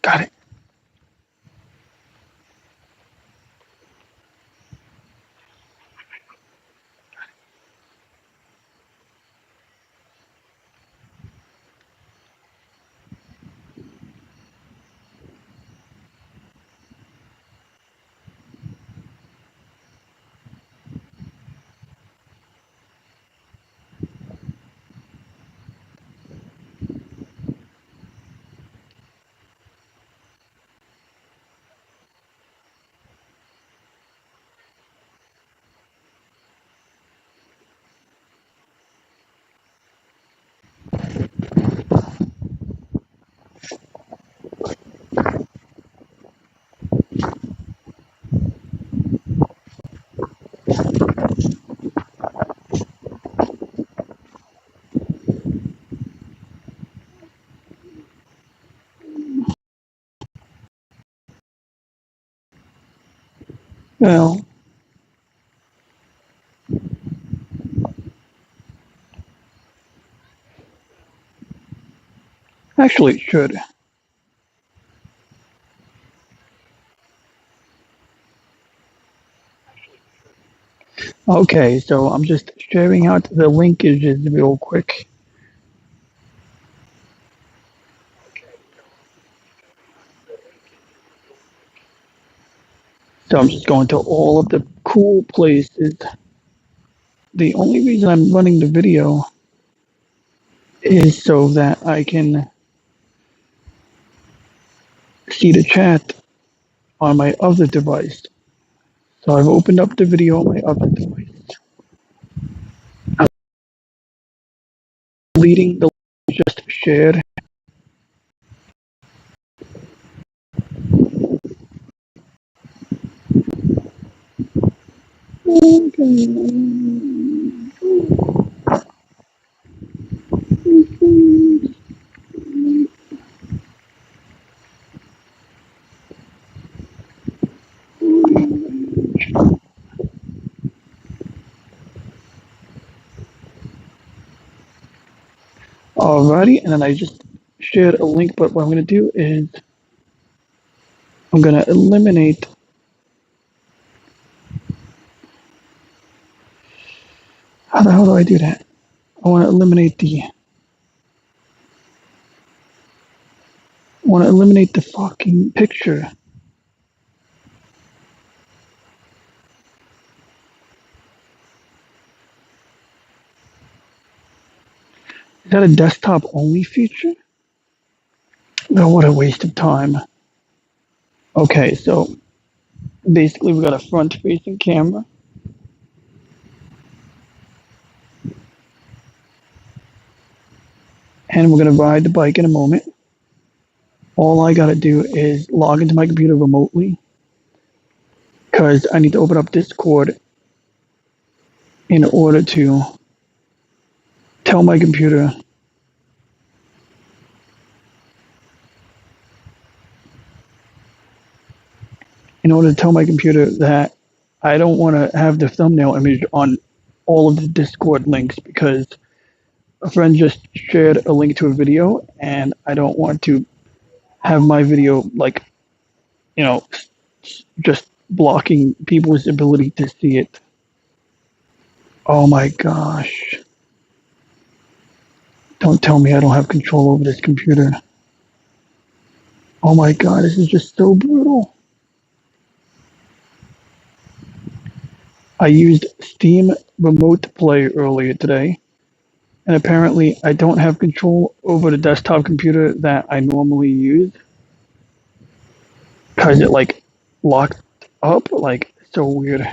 Got it. Well, actually, it should. Okay, so I'm just sharing out the linkages real quick. So I'm just going to all of the cool places. The only reason I'm running the video is so that I can see the chat on my other device. So I've opened up the video on my other device. I'm deleting the link just shared. Alrighty, and then I just shared a link, but what I'm going to do is I'm going to eliminate. How the hell do I do that? I want to eliminate the fucking picture. Is that a desktop only feature? No, what a waste of time. Okay, so basically we got a front facing camera. And we're going to ride the bike in a moment. All I got to do is log into my computer remotely because I need to open up Discord in order to tell my computer that I don't want to have the thumbnail image on all of the Discord links because a friend just shared a link to a video and I don't want to have my video just blocking people's ability to see it. Oh my gosh. Don't tell me I don't have control over this computer. Oh my god, this is just so brutal. I used Steam Remote Play earlier today, and apparently I don't have control over the desktop computer that I normally use because it locked up. Like, so weird.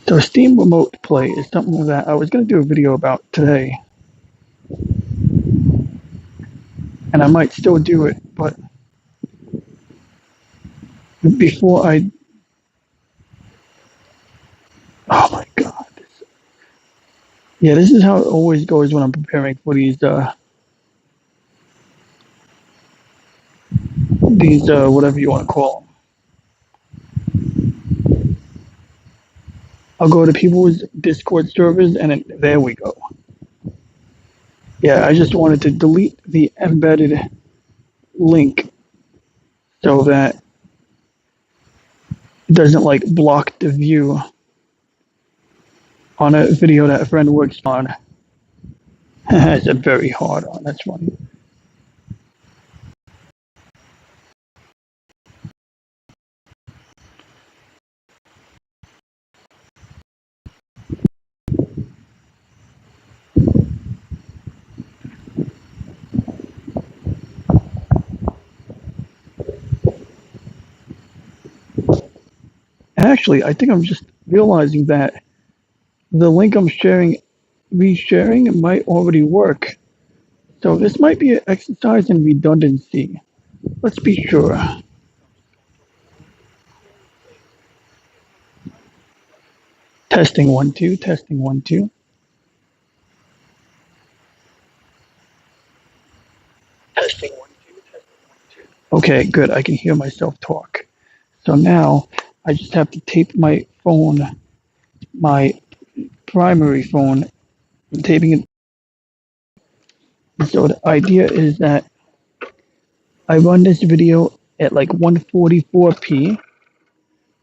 So Steam Remote Play is something that I was going to do a video about today. And I might still do it, but before I... Oh my god. Yeah, this is how it always goes when I'm preparing for these whatever you want to call them. I'll go to people's Discord servers, and there we go. Yeah, I just wanted to delete the embedded link so that it doesn't like block the view on a video that a friend works on. It's a very hard on. That's funny. Actually, I think I'm just realizing that the link I'm resharing might already work. So this might be an exercise in redundancy. Let's be sure. Testing 1 2, testing 1 2. Testing 1 2, testing 1 2. Okay, good. I can hear myself talk. So now I just have to tape my phone, my primary phone, I'm taping it. So the idea is that I run this video at like 144p.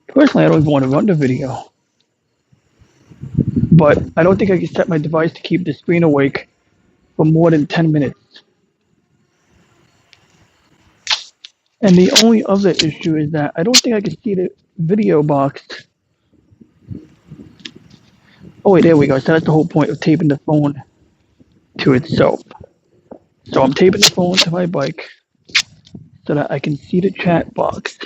Personally, I don't even want to run the video, but I don't think I can set my device to keep the screen awake for more than 10 minutes. And the only other issue is that I don't think I can see the video box. Oh wait, there we go. So that's the whole point of taping the phone to itself. So I'm taping the phone to my bike so that I can see the chat box.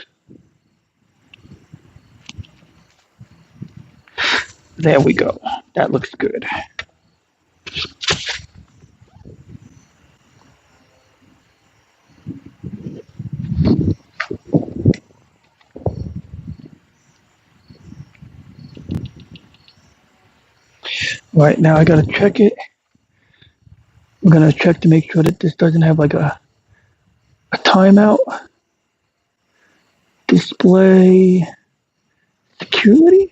There we go. That looks good. Right now I gotta check it. I'm gonna check to make sure that this doesn't have like a timeout. Display security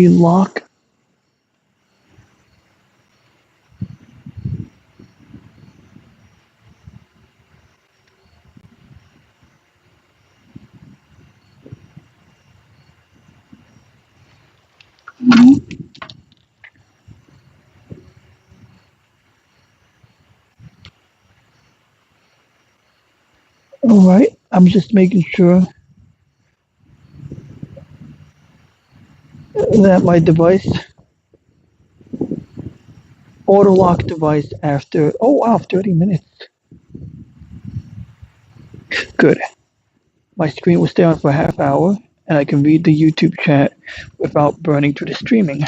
lock. All right, I'm just making sure that my device, auto lock device after, oh wow, 30 minutes. Good. My screen will stay on for a half hour and I can read the YouTube chat without burning through the streaming.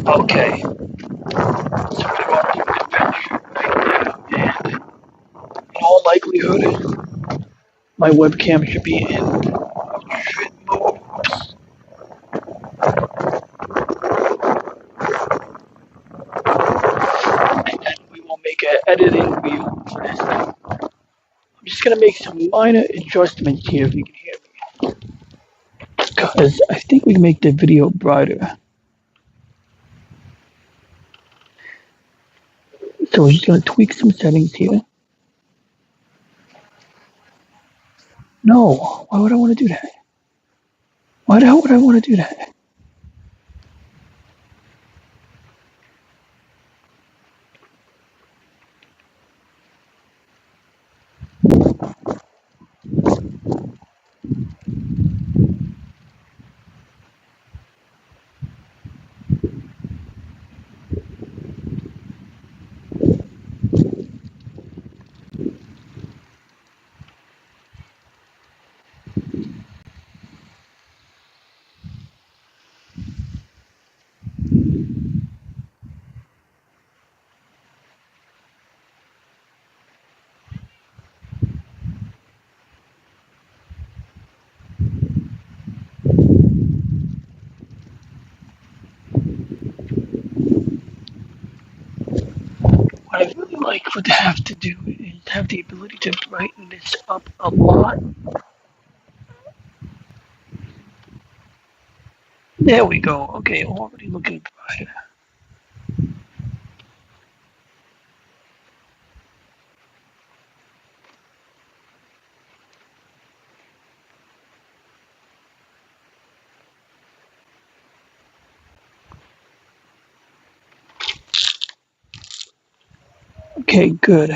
Okay. So I'm gonna go do adventure right now, and in all likelihood, my webcam should be in portrait mode. And then we will make an editing reel for this. I'm just gonna make some minor adjustments here if you can hear me. Because I think we can make the video brighter. So we're just gonna tweak some settings here. No, why would I want to do that? Why the hell would I want to do that? like would have to do is have the ability to brighten this up a lot. There we go. Okay, already looking brighter. Okay, good.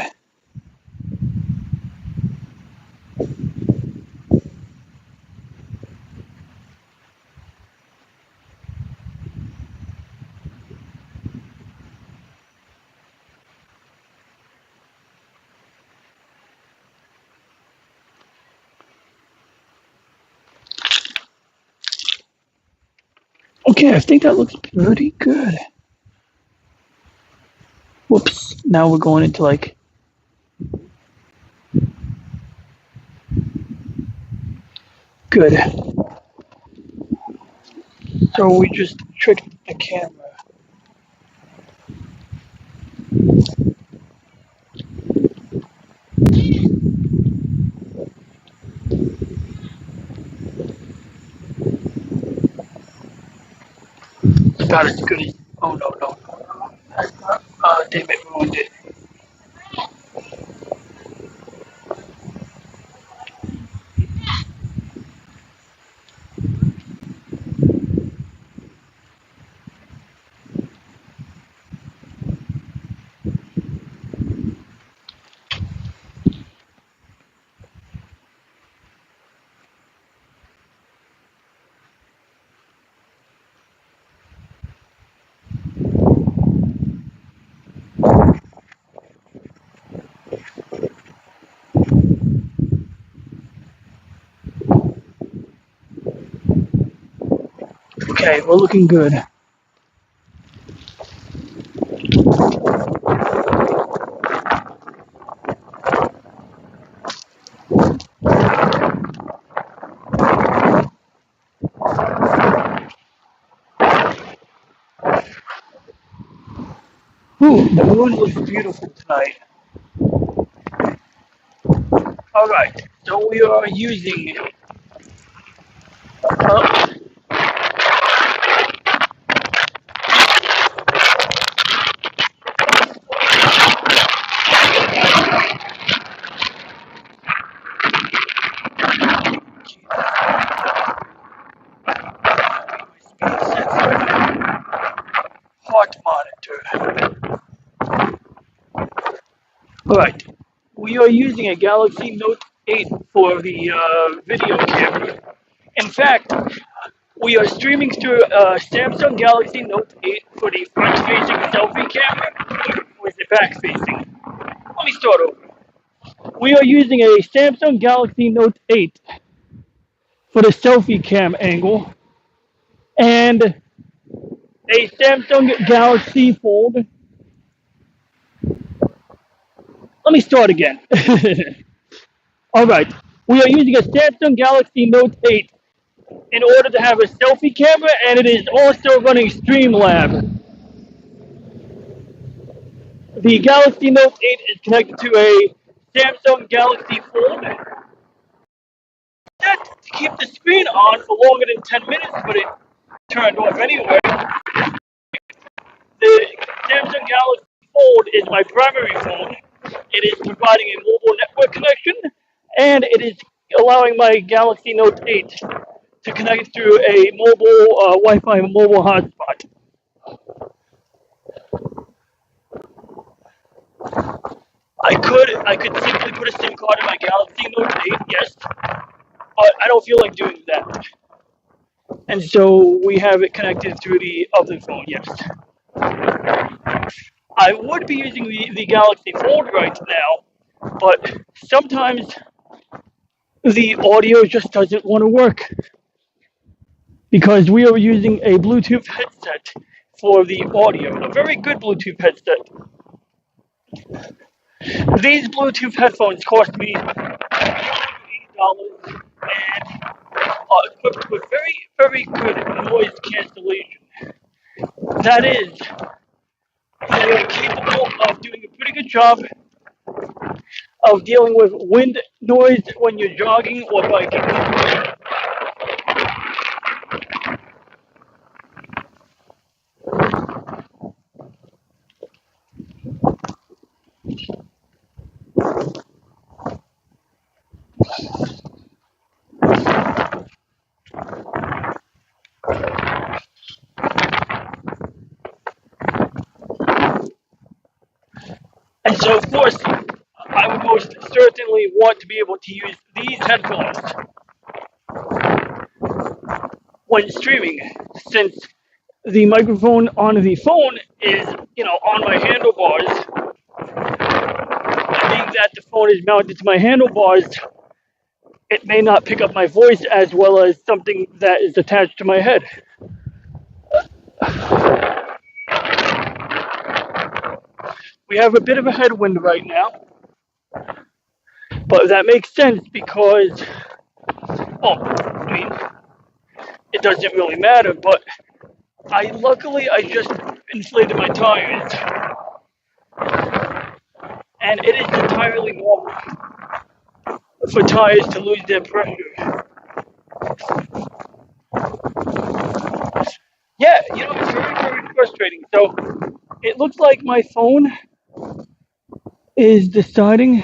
Okay, I think that looks pretty good. Whoops. Now we're going into like good. So we just tricked the camera. It's about as good as. Oh no no no no. That's not. Damn it, ruined it. Okay, we're looking good. Ooh, the moon looks beautiful tonight. All right, so we are using. Uh, heart monitor. All right, we are using a Galaxy Note 8 for the video camera. In fact, we are streaming through Samsung Galaxy Note 8 for the front-facing selfie camera with the back-facing. Let me start over. We are using a Samsung Galaxy Note 8 for the selfie cam angle and a Samsung Galaxy Fold. Let me start again. All right, we are using a Samsung Galaxy Note 8 in order to have a selfie camera, and it is also running Streamlab. The Galaxy Note 8 is connected to a Samsung Galaxy Fold. Set to keep the screen on for longer than 10 minutes, but it turned off anyway. The Samsung Galaxy Fold is my primary phone. It is providing a mobile network connection, and it is allowing my Galaxy Note 8 to connect through a mobile Wi-Fi mobile hotspot. I could simply put a SIM card in my Galaxy Note 8, yes, but I don't feel like doing that. And so we have it connected through the other phone, yes. I would be using the Galaxy Fold right now, but sometimes the audio just doesn't want to work because we are using a Bluetooth headset for the audio, a very good Bluetooth headset. These Bluetooth headphones cost me $80 and are equipped with very, very good noise cancellation. That is, they are capable of doing a pretty pretty good job of dealing with wind noise when you're jogging or biking. And so, of course, I would most certainly want to be able to use these headphones when streaming, since the microphone on the phone is, on my handlebars. Being that the phone is mounted to my handlebars, it may not pick up my voice as well as something that is attached to my head. We have a bit of a headwind right now, but that makes sense because, it doesn't really matter, but luckily I just inflated my tires, and it is entirely normal for tires to lose their pressure. Yeah, it's very, very frustrating. So it looks like my phone is deciding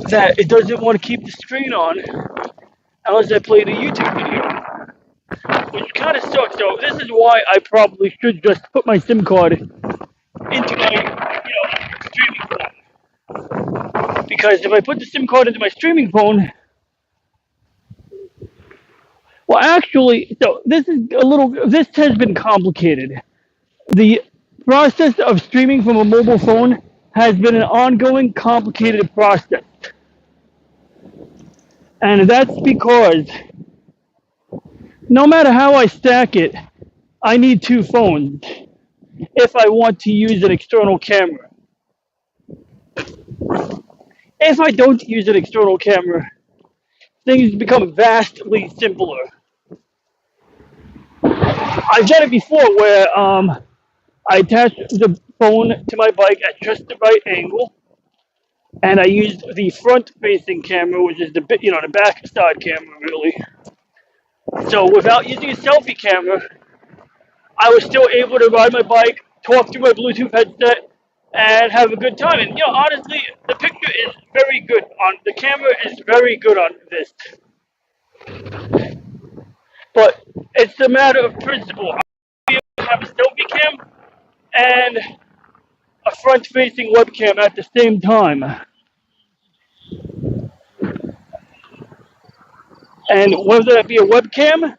that it doesn't want to keep the screen on unless I play the YouTube video, which kind of sucks. So this is why I probably should just put my SIM card into my, streaming phone. Because if I put the SIM card into my streaming phone, well, actually, so this has been complicated. The process of streaming from a mobile phone has been an ongoing, complicated process. And that's because no matter how I stack it, I need two phones if I want to use an external camera. If I don't use an external camera, things become vastly simpler. I've done it before where I attached the phone to my bike at just the right angle, and I used the front-facing camera, which is the back side camera, really. So without using a selfie camera, I was still able to ride my bike, talk through my Bluetooth headset, and have a good time. And honestly, the picture is very good the camera is very good on this. But it's a matter of principle. I be able to have a selfie cam and a front-facing webcam at the same time. And whether it be a webcam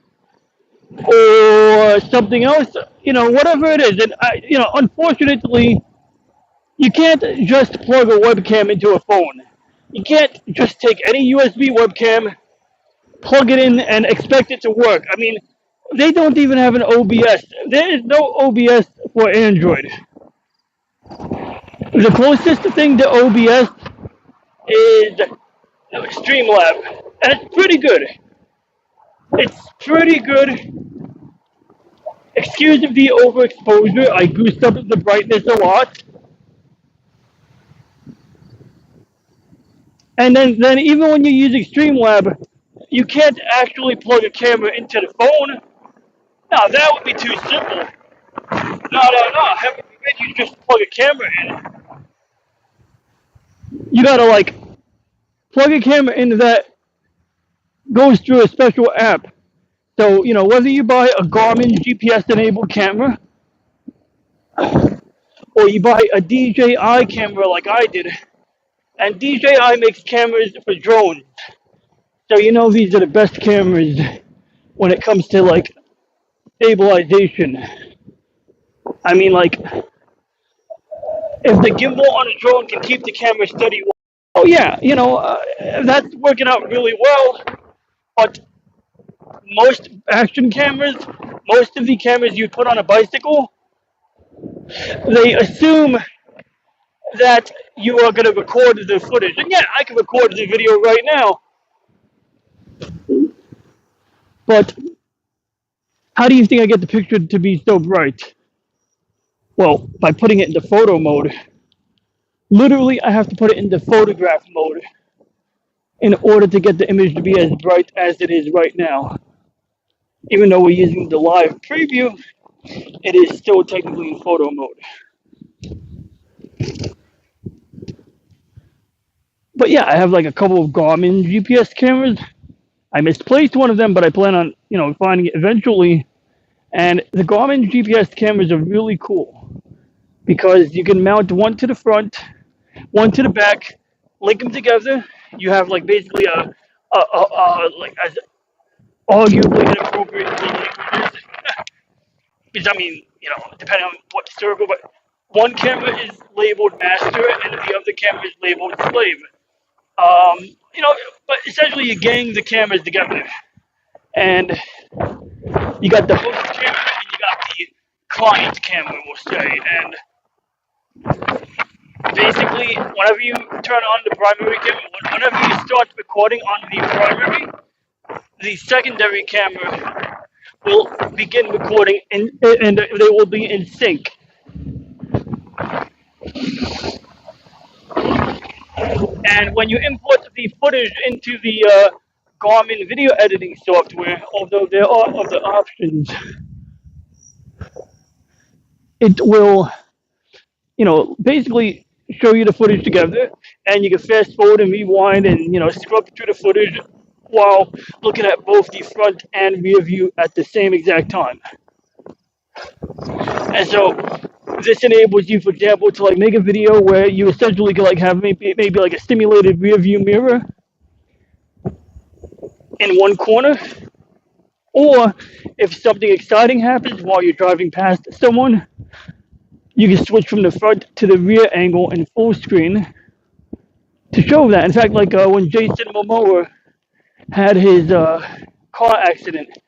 or something else, whatever it is. And unfortunately, you can't just plug a webcam into a phone. You can't just take any USB webcam, plug it in, and expect it to work. I mean, they don't even have an OBS. There is no OBS for Android. The closest thing to OBS is Streamlab, and it's pretty good. It's pretty good. Excuse the overexposure. I goosed up the brightness a lot. And then even when you're using Streamlab, you can't actually plug a camera into the phone. Now, that would be too simple. No. Heaven forbid you just plug a camera in. You gotta, plug a camera into that goes through a special app. So, whether you buy a Garmin GPS-enabled camera or you buy a DJI camera like I did, and DJI makes cameras for drones. So, these are the best cameras when it comes to, stabilization. I mean, if the gimbal on a drone can keep the camera steady, oh yeah, that's working out really well. But most action cameras, most of the cameras you put on a bicycle, they assume that you are going to record the footage. And yeah, I can record the video right now. But How do you think I get the picture to be so bright? Well, by putting it into photo mode. Literally, I have to put it into photograph mode in order to get the image to be as bright as it is right now. Even though we're using the live preview, it is still technically in photo mode. But yeah, I have like a couple of Garmin GPS cameras. I misplaced one of them, but I plan on, finding it eventually. And the Garmin GPS cameras are really cool because you can mount one to the front, one to the back, link them together. You have like basically like as arguably inappropriate languages. Because I mean, depending on what circle, but one camera is labeled master and the other camera is labeled slave. Um, you know, but essentially you gang the cameras together, and you got the host camera and you got the client camera, we'll say, and basically whenever you turn on the primary camera, whenever you start recording on the primary, the secondary camera will begin recording and they will be in sync. And when you import the footage into the Garmin video editing software, although there are other options, it will, basically show you the footage together, and you can fast forward and rewind and scrub through the footage while looking at both the front and rear view at the same exact time. And so this enables you, for example, to like make a video where you essentially can like have maybe like a simulated rear view mirror in one corner, or if something exciting happens while you're driving past someone, you can switch from the front to the rear angle in full screen to show that. In fact, like when Jason Momoa had his car accident,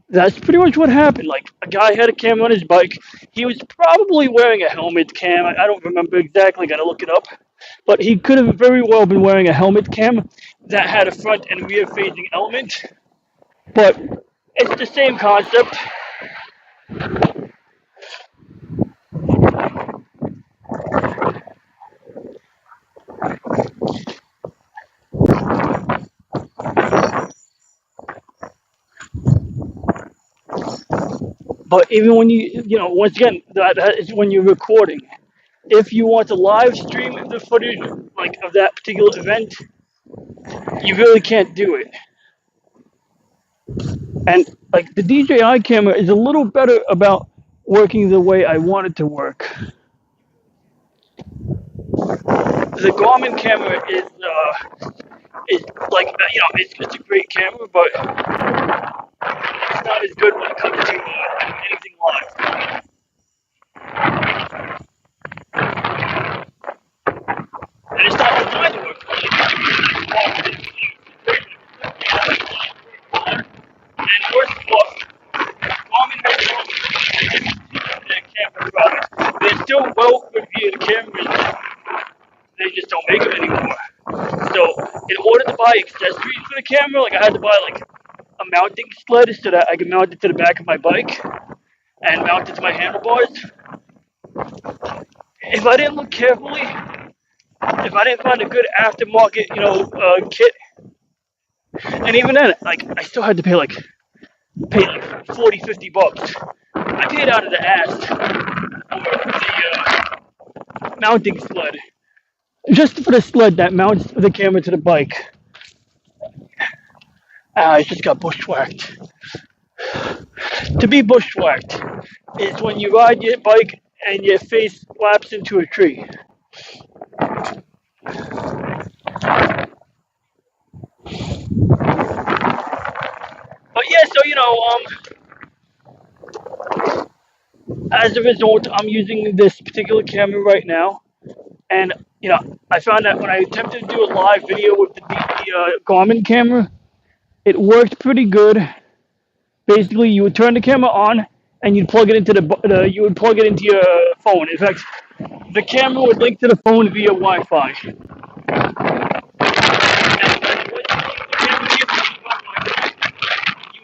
that's pretty much what happened. Like a guy had a camera on his bike. He was probably wearing a helmet cam. I don't remember exactly. Got to look it up. But he could have very well been wearing a helmet cam that had a front and rear facing element. But it's the same concept. But even when once again, that is when you're recording. If you want to live stream the footage like of that particular event, you really can't do it. And like the DJI camera is a little better about working the way I want it to work. The Garmin camera is like it's a great camera, but it's not as good when it comes to anything live. And it's not designed to work. And worst of all, Garmin makes their camera products. They're still well-reviewed cameras. They just don't make them anymore. So in order to buy accessories for the camera, like I had to buy like a mounting sled so that I could mount it to the back of my bike and mount it to my handlebars. If I didn't look carefully, if I didn't find a good aftermarket, kit, and even then, like I still had to pay like $40-50. I paid out of the ass for the mounting sled. Just for the sled that mounts the camera to the bike. I just got bushwhacked. To be bushwhacked is when you ride your bike and your face slaps into a tree. But yeah, so as a result, I'm using this particular camera right now, and I found that when I attempted to do a live video with the Garmin camera, it worked pretty good. Basically, you would turn the camera on, and you'd plug it into you would plug it into your phone. In fact, the camera would link to the phone via Wi-Fi. You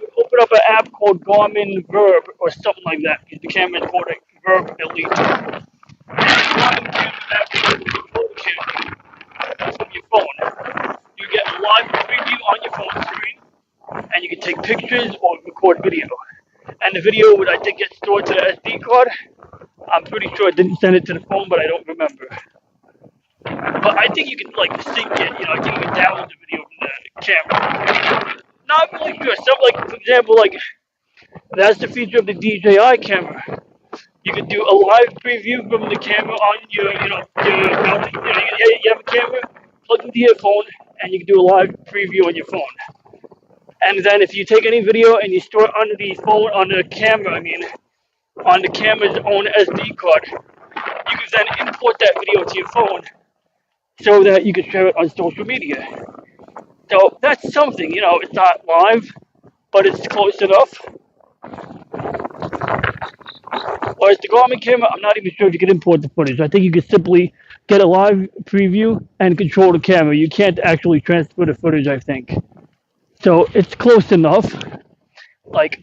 would open up an app called Garmin Verb or something like that. The camera is called a Verb Elite. And Garmin Camera app is a control camera from your phone. You get a live preview on your phone screen, and you can take pictures or record video. And the video would, I think, get stored to the SD card. I'm pretty sure I didn't send it to the phone, but I don't remember. But I think you can like sync it. I think you can download the video from the camera. Not really sure. Some like, for example, like that's the feature of the DJI camera. You can do a live preview from the camera on your, you have a camera plugged into your phone, and you can do a live preview on your phone. And then if you take any video and you store it on the phone, on the camera, on the camera's own SD card, you can then import that video to your phone so that you can share it on social media. So that's something, it's not live, but it's close enough. Whereas the Garmin camera, I'm not even sure if you can import the footage. I think you can simply get a live preview and control the camera. You can't actually transfer the footage, I think. So it's close enough. Like,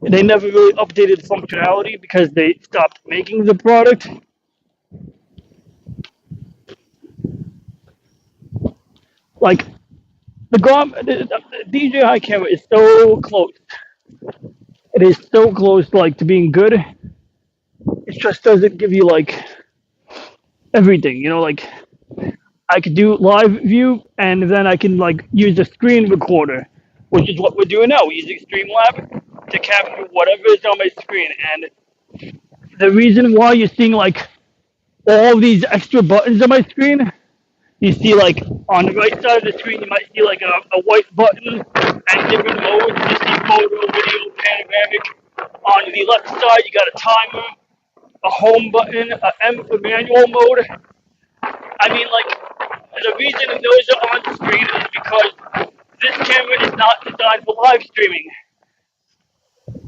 they never really updated the functionality because they stopped making the product. Like, the DJI camera is so close. It is so close, like, to being good. It just doesn't give you, like, everything, like, I could do live view, and then I can, like, use a screen recorder, which is what we're doing now. We're using Streamlab to capture whatever is on my screen, and the reason why you're seeing, like, all these extra buttons on my screen, you see, like, on the right side of the screen, you might see, like, a white button and different modes. You see photo, video, panoramic. On the left side, you got a timer, a home button, a M for manual mode. The reason those are on the screen is because this camera is not designed for live streaming.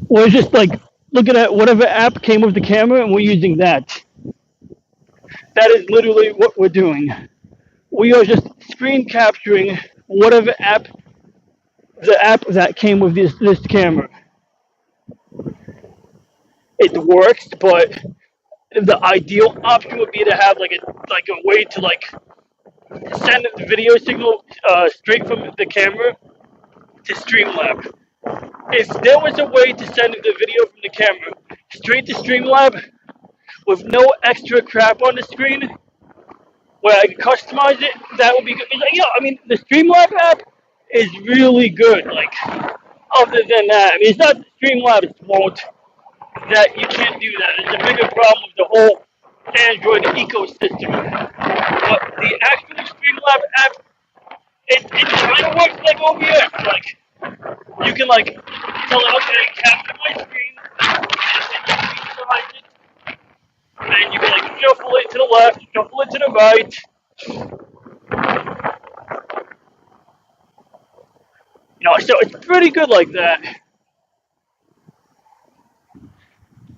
We're just, like, looking at whatever app came with the camera, and we're using that. That is literally what we're doing. We are just screen capturing whatever app, the app that came with this camera. It works, but the ideal option would be to have like a way to like send the video signal straight from the camera to Streamlab. If there was a way to send the video from the camera straight to Streamlab with no extra crap on the screen, where I could customize it, that would be good. The Streamlab app is really good. Like, other than that, it's not Streamlab's fault that you can't do that. It's a bigger problem with the whole Android ecosystem. But the actual Streamlab app, it kind of works like OBS. Like, you can like tell it, okay, capture my screen, and then you visualize it. And you can like shuffle it to the left, shuffle it to the right. So it's pretty good like that.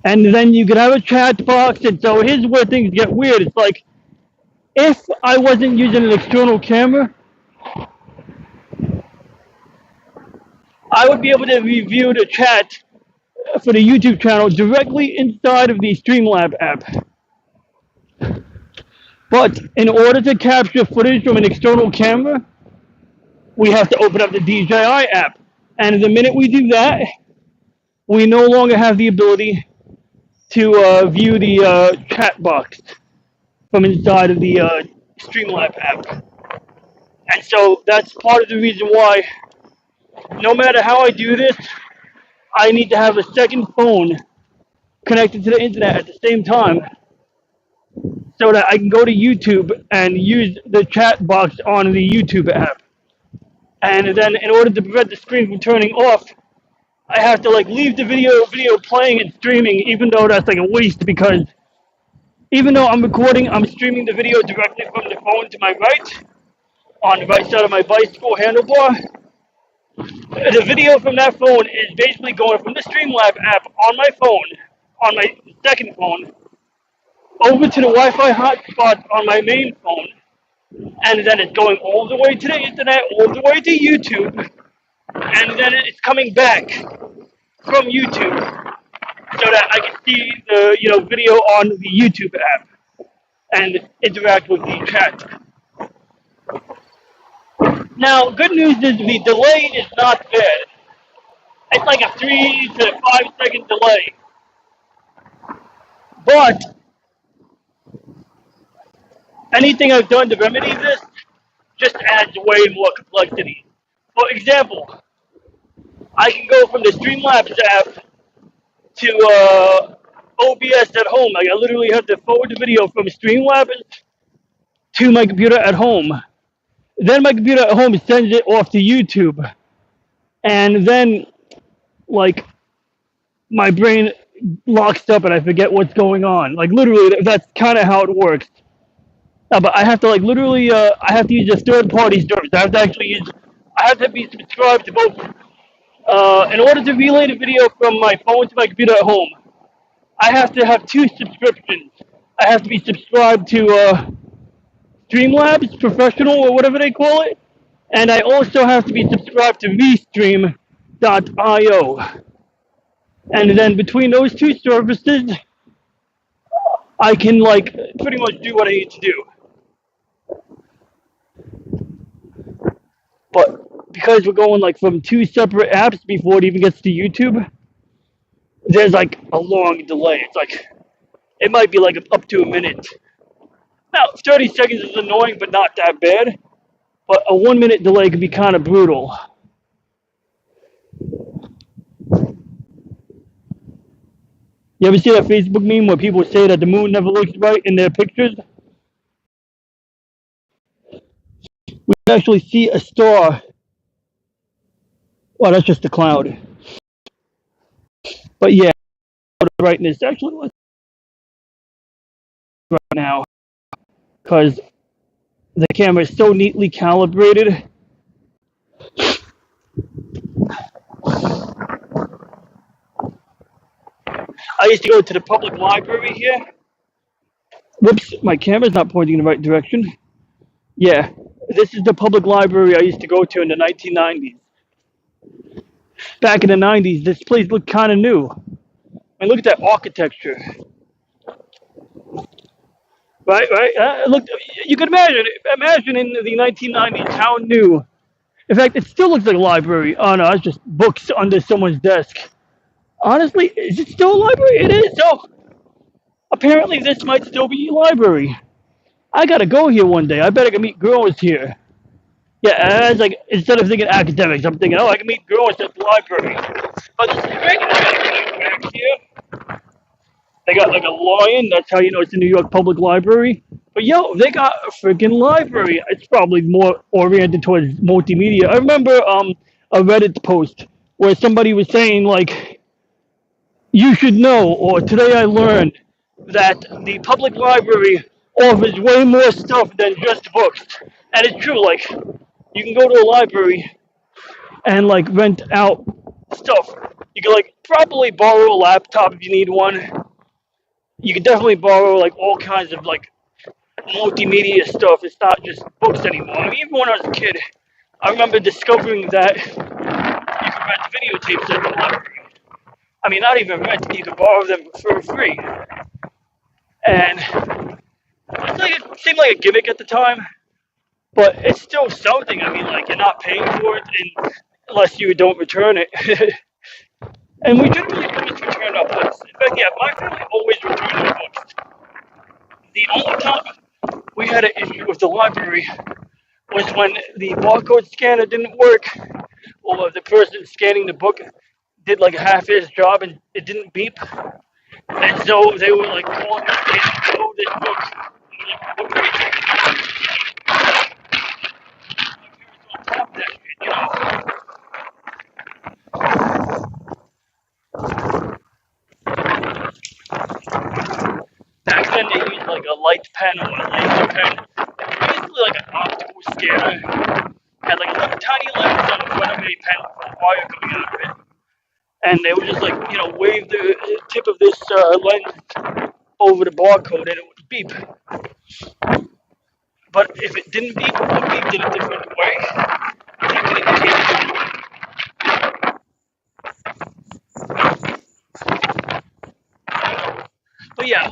And then you can have a chat box, and so here's where things get weird. It's like, if I wasn't using an external camera, I would be able to review the chat for the YouTube channel directly inside of the Streamlab app. But in order to capture footage from an external camera, we have to open up the DJI app. And the minute we do that, we no longer have the ability to view the chat box from inside of the Streamlab app. And so that's part of the reason why, no matter how I do this, I need to have a second phone connected to the internet at the same time so that I can go to YouTube and use the chat box on the YouTube app. And then in order to prevent the screen from turning off, I have to like leave the video playing and streaming, even though that's like a waste, because even though I'm recording, I'm streaming the video directly from the phone to my right, on the right side of my bicycle handlebar. The video from that phone is basically going from the Streamlab app on my phone, on my second phone, over to the Wi-Fi hotspot on my main phone, and then it's going all the way to the internet, all the way to YouTube, and then it's coming back. from YouTube so that I can see the video on the YouTube app and interact with the chat. Now, good news is the delay is not bad. It's like a 3 to 5 second delay. But anything I've done to remedy this just adds way more complexity. For example, I can go from the Streamlabs app to OBS at home. Like I literally have to forward the video from Streamlabs to my computer at home. Then my computer at home sends it off to YouTube. And then, like, my brain locks up and I forget what's going on. Like, literally, that's kind of how it works. But I have to, like, literally, I have to use a third party service. I have to be subscribed to both. In order to relay the video from my phone to my computer at home, I have to have 2 subscriptions. I have to be subscribed to Streamlabs Professional or whatever they call it, and I also have to be subscribed to Restream.io. And then between those 2 services, I can like pretty much do what I need to do. But because we're going like from 2 separate apps before it even gets to YouTube, there's like a long delay. It's like it might be like up to a minute. Now 30 seconds is annoying, but not that bad. But a 1 minute delay can be kind of brutal. You ever see that Facebook meme where people say that the moon never looks right in their pictures? We can actually see a star. Well, that's just a cloud. But yeah, brightness actually looks right now because the camera is so neatly calibrated. I used to go to the public library here. Whoops, my camera's not pointing in the right direction. Yeah, this is the public library I used to go to in the 1990s. Back in the 90s, this place looked kind of new. I mean, look at that architecture. Right? Look, you can imagine in the 1990s how new. In fact, it still looks like a library. Oh no, it's just books under someone's desk. Honestly, is it still a library? It is. So apparently, this might still be a library. I gotta go here one day. I bet I can meet girls here. Yeah, as like instead of thinking academics, I'm thinking, oh, I can meet girls at the library. But this is great. Back here, they got like a lion. That's how you know it's the New York Public Library. But yo, they got a freaking library. It's probably more oriented towards multimedia. I remember a Reddit post where somebody was saying like, you should know, or today I learned that the public library offers way more stuff than just books. And it's true, like, you can go to a library and, like, rent out stuff. You can, like, probably borrow a laptop if you need one. You can definitely borrow, like, all kinds of, like, multimedia stuff. It's not just books anymore. I mean, even when I was a kid, I remember discovering that you could rent videotapes at the library. I mean, not even rent, you could borrow them for free. And it seemed like a gimmick at the time, but it's still something. I mean, like, you're not paying for it unless you don't return it. And we generally always return our books. In fact, yeah, my family always returned our books. The only time we had an issue with the library was when the barcode scanner didn't work, or the person scanning the book did like a half-assed job and it didn't beep. And so they were like calling me, oh, this book. And like, what can we do? My parents on top of that shit, you know. Back then they used like a light pen or a laser pen. Basically like an optical scanner. Had like a little tiny lens on the front of a pen with a wire coming out of it. And they would just like, you know, wave the tip of this lens over the barcode and it would beep. But if it didn't beep or beeped in a different way, it could indicate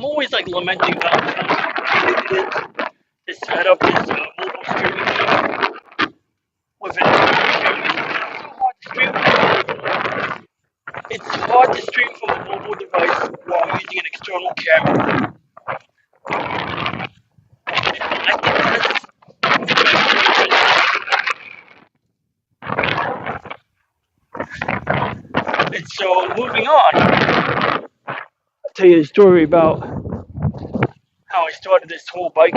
always like lamenting about this setup, this mobile streaming thing with it. It's hard to stream from a mobile device while using an external camera. I think that's. And so, moving on, I'll tell you a story about how I started this whole bike.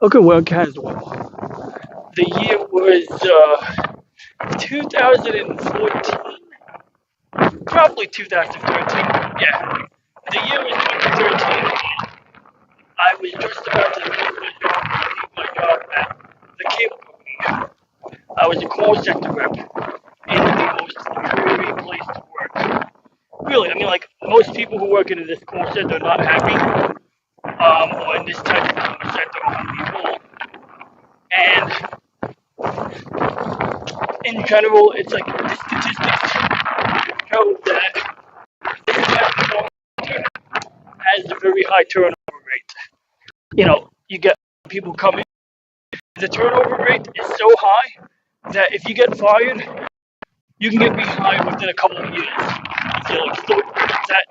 Okay, well, casual. The year was 2014, probably 2013. Yeah, the year was 2013. I was just about to leave my job at the cable company. I was a call center rep in the most dreary place to work. Really, I mean, like most people who work in this call center are not happy. Or in this type of call center on people. And in general, it's like the statistics show that this type of call center has a very high turnover rate. You know, you get people coming. The turnover rate is so high that if you get fired, you can get rehired within a couple of years. So, like,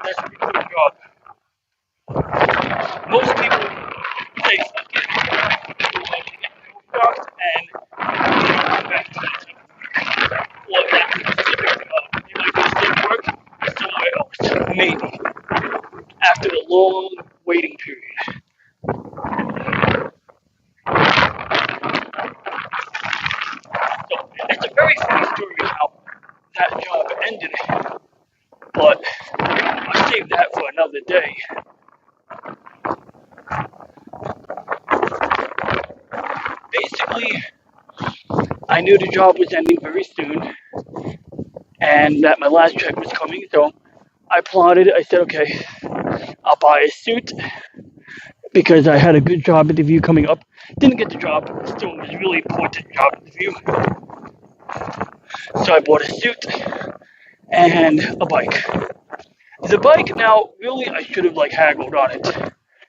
that's a pretty good job. Most people say fuck it, and go back to that type of work. Or that specific job. They might just take work somewhere else, maybe, after a long waiting period. So, it's a very funny story how that job ended, but I'll save that for another day. Basically, I knew the job was ending very soon and that my last check was coming, so I plotted. I said, okay, I'll buy a suit because I had a good job interview coming up. Didn't get the job, still was a really important job interview. So I bought a suit and a bike. The bike, now, really, I should have like haggled on it,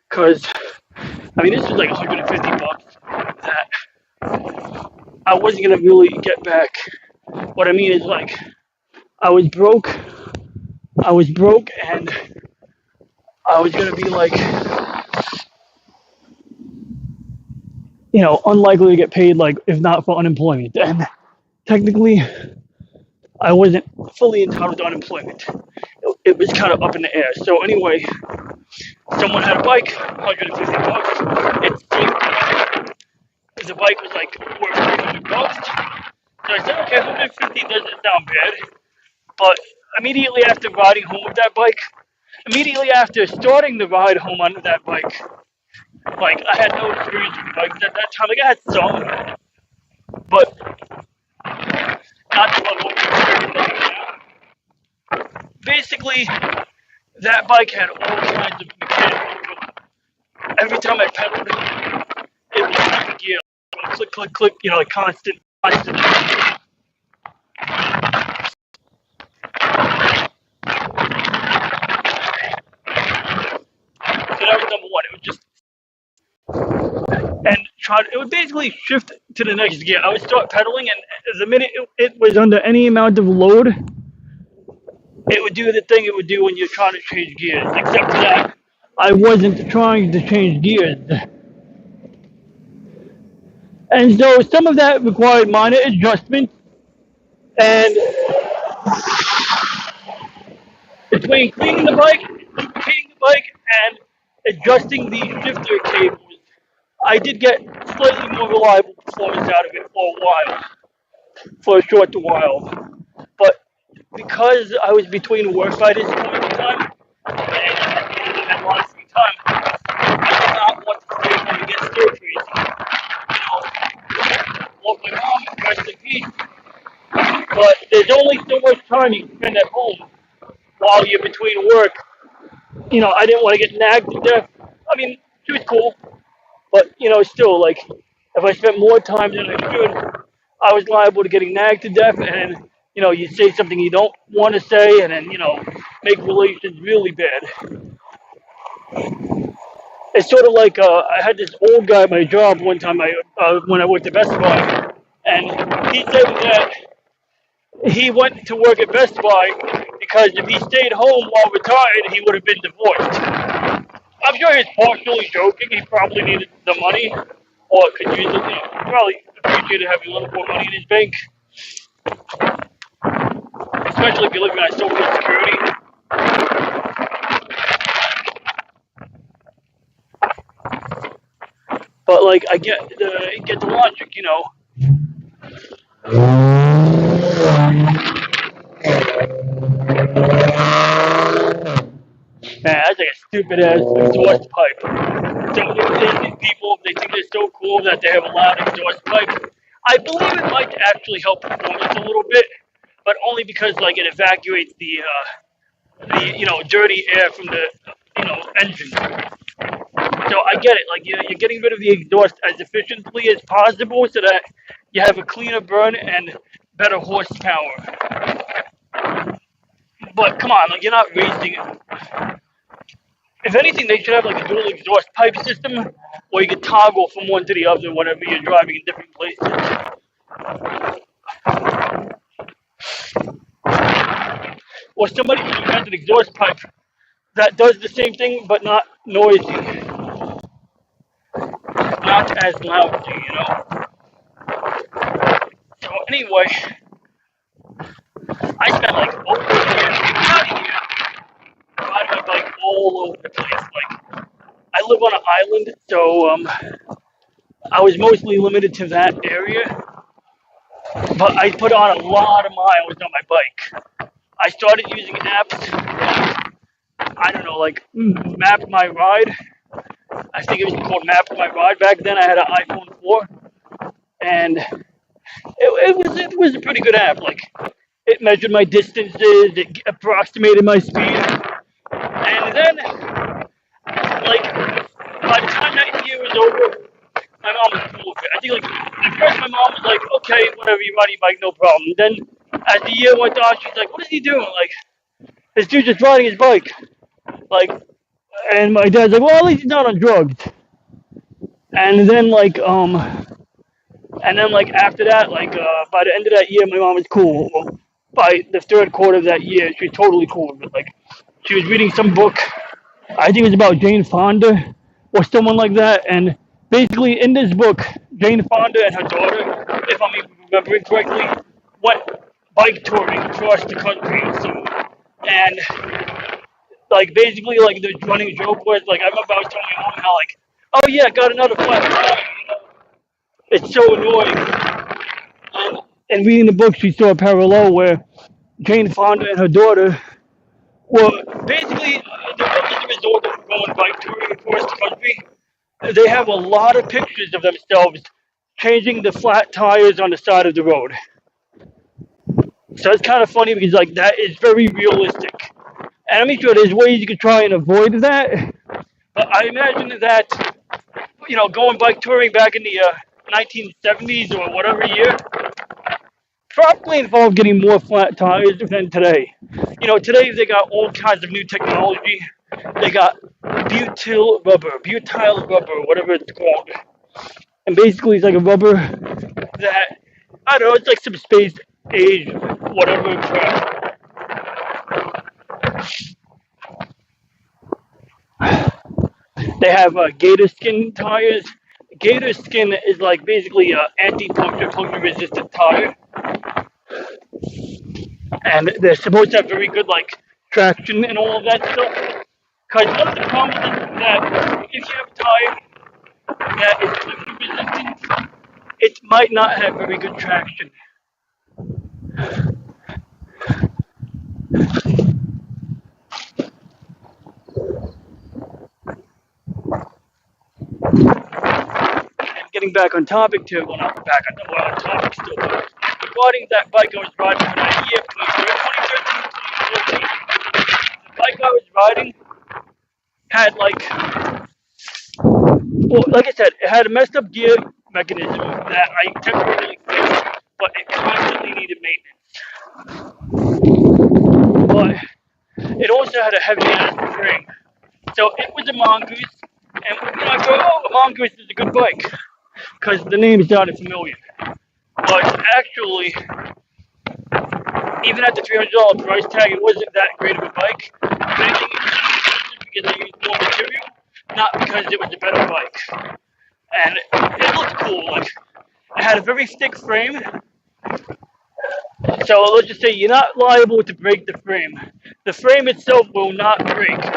because I mean, this was like $150 that I wasn't gonna really get back. What I mean is, like, I was broke. And I was gonna be like, unlikely to get paid, like, if not for unemployment. And technically, I wasn't fully entitled to unemployment. It was kind of up in the air. So anyway, someone had a bike, $150. It seemed the bike was like worth $300. So I said, okay, 150 doesn't sound bad. But immediately after riding home with that bike, immediately after starting the ride home on that bike, like, I had no experience with bikes at that time. Like, I had some, but not the level of experience I have now. Basically, that bike had all kinds of mechanical. Every time I pedaled, it was like gear, click, click, click, like constant. So that was number one. It was just, and it would basically shift to the next gear. I would start pedaling, and the minute it was under any amount of load, it would do the thing it would do when you're trying to change gears. Except for that, I wasn't trying to change gears. And so some of that required minor adjustments. And between cleaning the bike, lubricating the bike, and adjusting the shifter cables, I did get slightly more reliable performance out of it for a short while. But because I was between work by this point in time, and I had a lot of free time, I did not want to stay home and get stir crazy. Love my mom, rest in peace. But there's only so much time you can spend at home while you're between work. I didn't want to get nagged to death. I mean, she was cool, but still, like, if I spent more time than I should, I was liable to getting nagged to death, and you say something you don't want to say, and then make relations really bad. It's sort of like I had this old guy at my job one time. When I worked at Best Buy, and he said that he went to work at Best Buy because if he stayed home while retired, he would have been divorced. I'm sure he's partially joking. He probably needed the money, or could use it. Probably appreciated having a little more money in his bank, especially if you're living on Social Security. But like, I get the logic. Man, that's like a stupid ass exhaust pipe. So these people, they think they're so cool that they have a loud exhaust pipe. I believe it might actually help performance a little bit, but only because like it evacuates the dirty air from the engine. So I get it. Like you're getting rid of the exhaust as efficiently as possible, so that you have a cleaner burn and better horsepower. But come on, like you're not racing it. If anything, they should have like a dual exhaust pipe system where you can toggle from one to the other whenever you're driving in different places. Or somebody should invent an exhaust pipe that does the same thing but not noisy, not as lousy. So anyway, I spent like over a year riding my bike all over the place. Like I live on an island, so I was mostly limited to that area. But I put on a lot of miles on my bike. I started using apps. I don't know, like Map My Ride. I think it was called Map My Ride back then. I had an iPhone 4, and it was a pretty good app. Like it measured my distances, it approximated my speed, and then like by the time that year was over, my mom was cool with it. I think like at first my mom was like, okay, whatever, you ride your bike, no problem. Then as the year went on, she's like, what is he doing? Like this dude's just riding his bike. Like, and my dad's like, well, at least he's not on drugs. And then after that, by the end of that year, my mom was cool. Well, by the third quarter of that year, she was totally cool with it. Like she was reading some book. I think it was about Jane Fonda or someone like that. And basically, in this book, Jane Fonda and her daughter, if I'm remembering correctly, went bike touring across the country. So, and like basically, like the running joke was like I remember I was telling my mom how like, oh yeah, got another flat tire. It's so annoying. And reading the book, she saw a parallel where Jane Fonda and her daughter were basically the resort of going bike touring across the country. They have a lot of pictures of themselves changing the flat tires on the side of the road. So it's kind of funny because like that is very realistic. And I'm sure there's ways you could try and avoid that. But I imagine that, going bike touring back in the 1970s or whatever year, probably involved getting more flat tires than today. Today they got all kinds of new technology. They got butyl rubber, whatever it's called. And basically it's like a rubber that, I don't know, it's like some space age, whatever crap. They have gator skin tires. Gator skin is like basically an anti-puncture, puncture-resistant tire, and they're supposed to have very good like traction and all of that stuff. Because one of the problems is that if you have a tire that is puncture-resistant, it might not have very good traction. Getting back on topic too. Well, not back on, well, on topic still. Regarding that bike I was riding for that year, 2013, 2014, the bike I was riding had like I said, it had a messed up gear mechanism that I temporarily fixed, but it constantly needed maintenance. but it also had a heavy ass frame. So it was a mongoose, and I go, oh, a mongoose is a good bike because the name sounded familiar. But actually, even at the $300 price tag, it wasn't that great of a bike. If anything, it was expensive because they used more material, not because it was a better bike. And it looked cool. Like it had a very thick frame. So let's just say you're not liable to break the frame. The frame itself will not break. But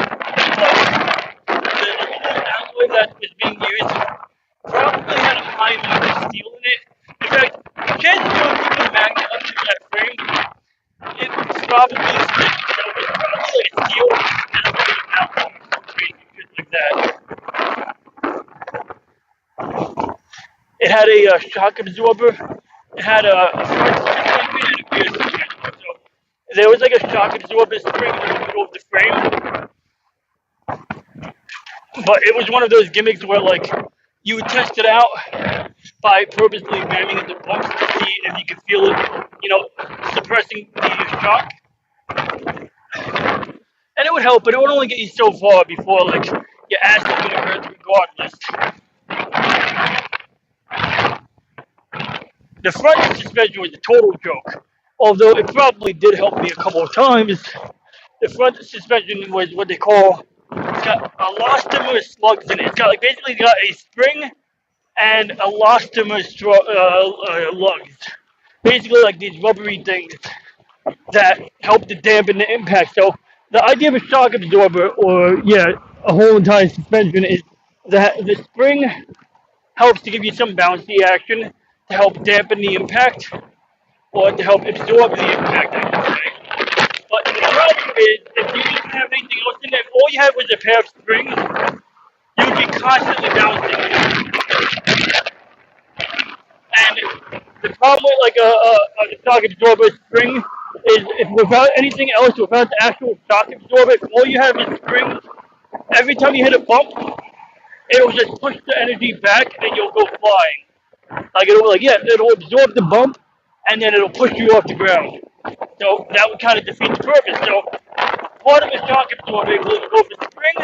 the aluminum alloy that was being used probably had a high amount of steel in it. In fact, chances are if you put a magnet up to that frame, it would probably stick. So it was probably like a steel and aluminum alloy. Crazy shit like that. It had a shock absorber. It had a front suspension and a rear suspension. So there was like a shock absorber spring in the middle of the frame. But it was one of those gimmicks where like you would test it out by purposely ramming into bumps to see if you could feel it, suppressing the shock. And it would help, but it would only get you so far before like your ass is gonna hurt regardless. The front suspension was a total joke. Although it probably did help me a couple of times. The front suspension was what they call, it's got elastomer slugs in it. It's got like basically got a spring and elastomer lugs. Basically like these rubbery things that help to dampen the impact. So the idea of a shock absorber or a whole entire suspension is that the spring helps to give you some bouncy action to help dampen the impact or to help absorb the impact, I should say. But the problem is, if you didn't have anything else in there, if all you had was a pair of springs, you'd be constantly bouncing. And the problem with like a shock absorber spring is if without anything else, without the actual shock absorber, if all you have is springs, every time you hit a bump, it'll just push the energy back and you'll go flying. It'll absorb the bump and then it'll push you off the ground. So that would kind of defeat the purpose. So part of the shock absorber will go for spring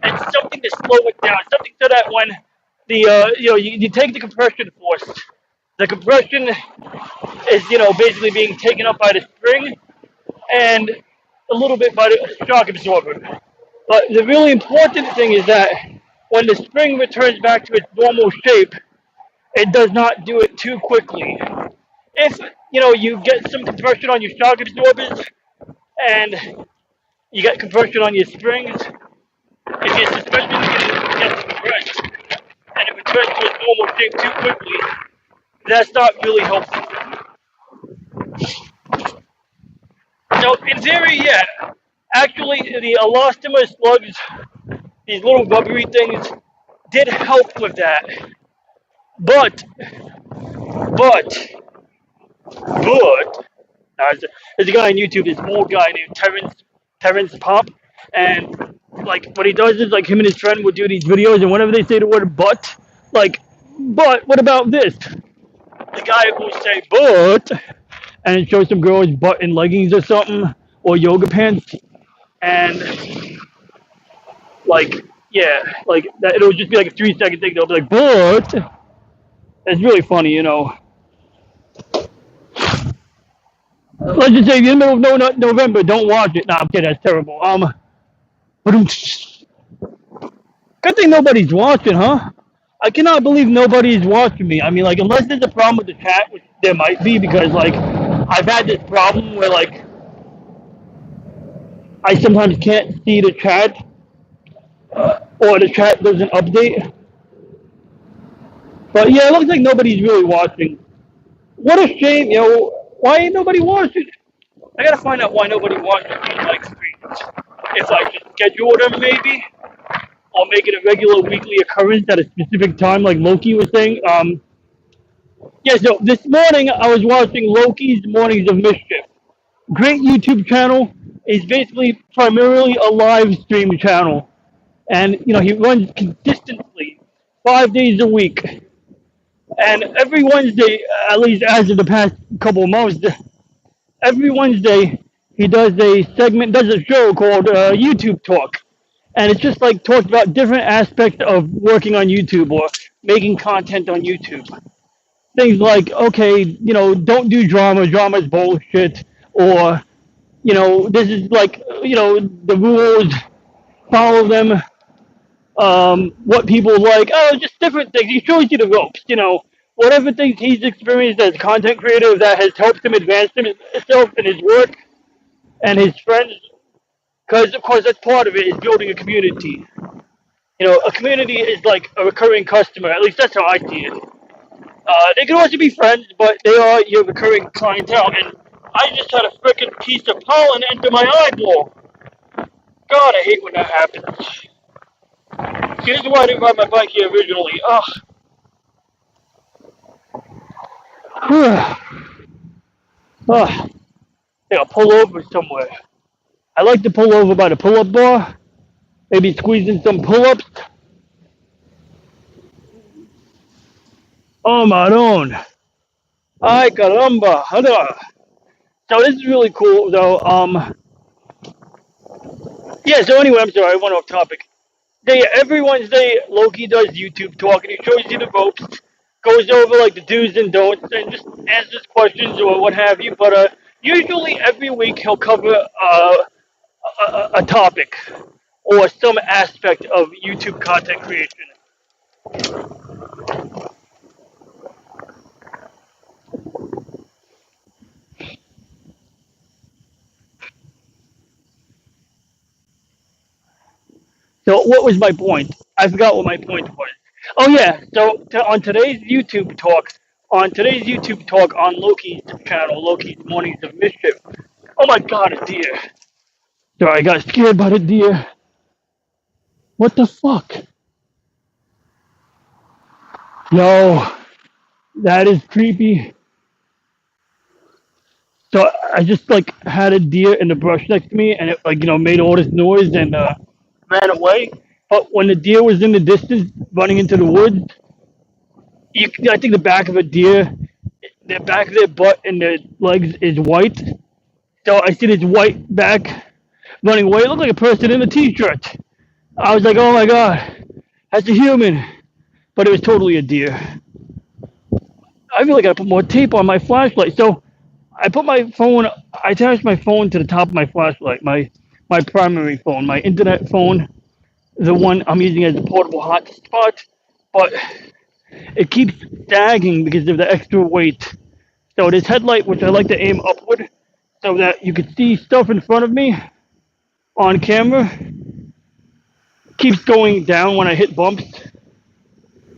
and something to slow it down, something so that when you take the compression force, the compression is basically being taken up by the spring and a little bit by the shock absorber. But the really important thing is that when the spring returns back to its normal shape, it does not do it too quickly. If you get some compression on your shock absorbers and you get compression on your springs, if your suspension gets compressed and it returns to its normal shape too quickly, that's not really helpful. So in theory, actually the elastomer slugs, these little rubbery things, did help with that. But there's a guy on YouTube, this old guy named Terrence Pop, and like what he does is like him and his friend will do these videos, and whenever they say the word but, what about this? The guy will say but, and it shows some girl's butt in leggings or something, or yoga pants, and that it'll just be like a 3-second thing. They'll be like, but it's really funny, Let's just say in the middle of November, don't watch it. Nah, I'm kidding, that's terrible. Good thing nobody's watching, huh? I cannot believe nobody's watching me. I mean, like, unless there's a problem with the chat, which there might be, because, like, I've had this problem where, like, I sometimes can't see the chat, or the chat doesn't update. But, yeah, it looks like nobody's really watching. What a shame, Why ain't nobody watching? I gotta find out why nobody watches these, like, streams. If I should schedule them, maybe? Or make it a regular weekly occurrence at a specific time, like Loki was saying. So this morning I was watching Loki's Mornings of Mischief. Great YouTube channel. It's basically primarily a live stream channel. And, he runs consistently 5 days a week. And every Wednesday, at least as of the past couple of months, every Wednesday he does a show called YouTube Talk, and it's just like talks about different aspects of working on YouTube or making content on YouTube. Things like, okay, don't do drama. Drama's bullshit. Or, this is like, the rules. Follow them. What people like. Oh, just different things. He shows you the ropes. Whatever things he's experienced as a content creator that has helped him advance himself in his work and his friends. Because of course that's part of it is building a community. A community is like a recurring customer. At least that's how I see it. They can also be friends, but they are your recurring clientele. And I just had a freaking piece of pollen enter my eyeball. God, I hate when that happens. Here's why I didn't ride my bike here originally. Ugh. Ugh. Yeah, I'll pull over somewhere. I like to pull over by the pull-up bar. Maybe squeeze in some pull-ups. Oh, marón. Ay, caramba. So this is really cool, though. Yeah, so anyway, I'm sorry, I went off topic. Every Wednesday, Loki does YouTube talk, and he shows you the ropes, goes over like the do's and don'ts, and just answers questions or what have you. But usually every week he'll cover a topic or some aspect of YouTube content creation. So what was my point? I forgot what my point was. Oh yeah. So on today's YouTube talk on Loki's channel, Loki's Mornings of Mischief. Oh my God, a deer! Sorry, I got scared by the deer. What the fuck? Yo, that is creepy. So I just like had a deer in the brush next to me, and it like made all this noise and ran away. But when the deer was in the distance, running into the woods, I think the back of a deer, the back of their butt and their legs is white. So I see this white back running away. It looked like a person in a t-shirt. I was like, oh my God, that's a human. But it was totally a deer. I really got to put more tape on my flashlight. So I attached my phone to the top of my flashlight, my primary phone, my internet phone, the one I'm using as a portable hotspot. But it keeps sagging because of the extra weight. So this headlight, which I like to aim upward so that you can see stuff in front of me on camera, keeps going down when I hit bumps.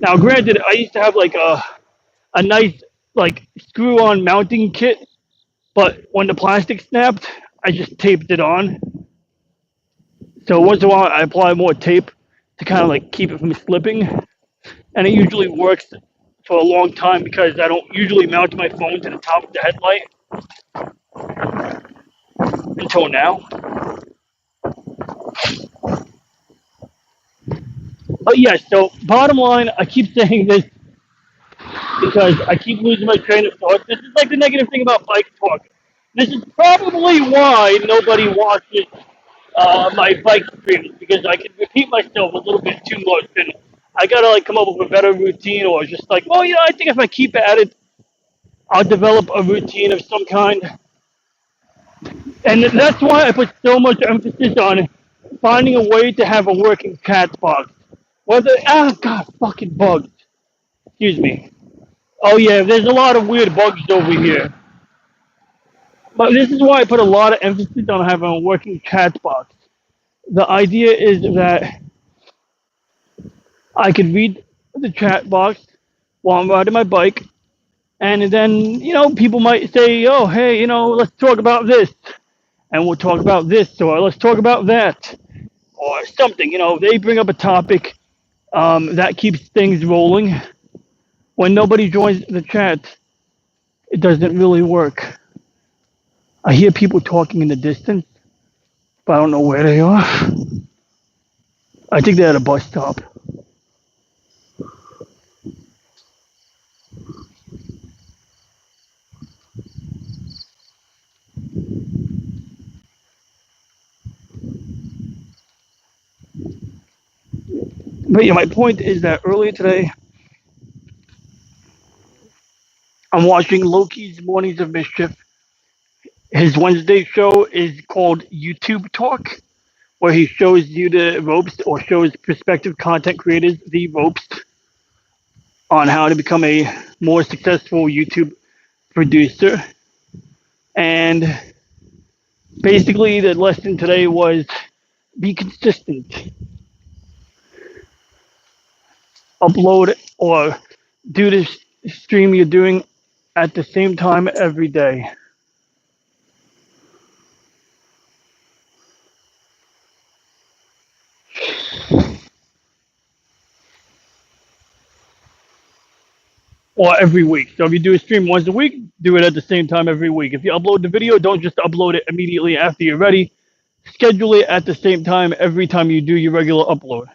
Now, granted, I used to have like a nice like screw-on mounting kit, but when the plastic snapped, I just taped it on. So once in a while, I apply more tape to kind of like keep it from slipping, and it usually works for a long time because I don't usually mount my phone to the top of the headlight until now. But yeah, so bottom line, I keep saying this because I keep losing my train of thought. This is like the negative thing about bike talk. This is probably why nobody watches my bike streams because I can repeat myself a little bit too much, and I gotta like come up with a better routine, or just like, well, I think if I keep at it, I'll develop a routine of some kind, and that's why I put so much emphasis on finding a way to have a working cat box. Whether God, fucking bugs. Excuse me. Oh yeah, there's a lot of weird bugs over here. But this is why I put a lot of emphasis on having a working cat box. The idea is that I could read the chat box while I'm riding my bike, and then people might say, "Oh, hey, let's talk about this," and we'll talk about this, or let's talk about that, or something. They bring up a topic that keeps things rolling. When nobody joins the chat, it doesn't really work. I hear people talking in the distance, but I don't know where they are. I think they're at a bus stop. But yeah, my point is that earlier today, I'm watching Loki's Mornings of Mischief. His Wednesday show is called YouTube Talk, where he shows you the ropes or shows prospective content creators the ropes on how to become a more successful YouTube producer. And basically, the lesson today was be consistent. Upload or do this stream you're doing at the same time every day. Or every week. So if you do a stream once a week, do it at the same time every week. If you upload the video, don't just upload it immediately after you're ready. Schedule it at the same time every time you do your regular upload.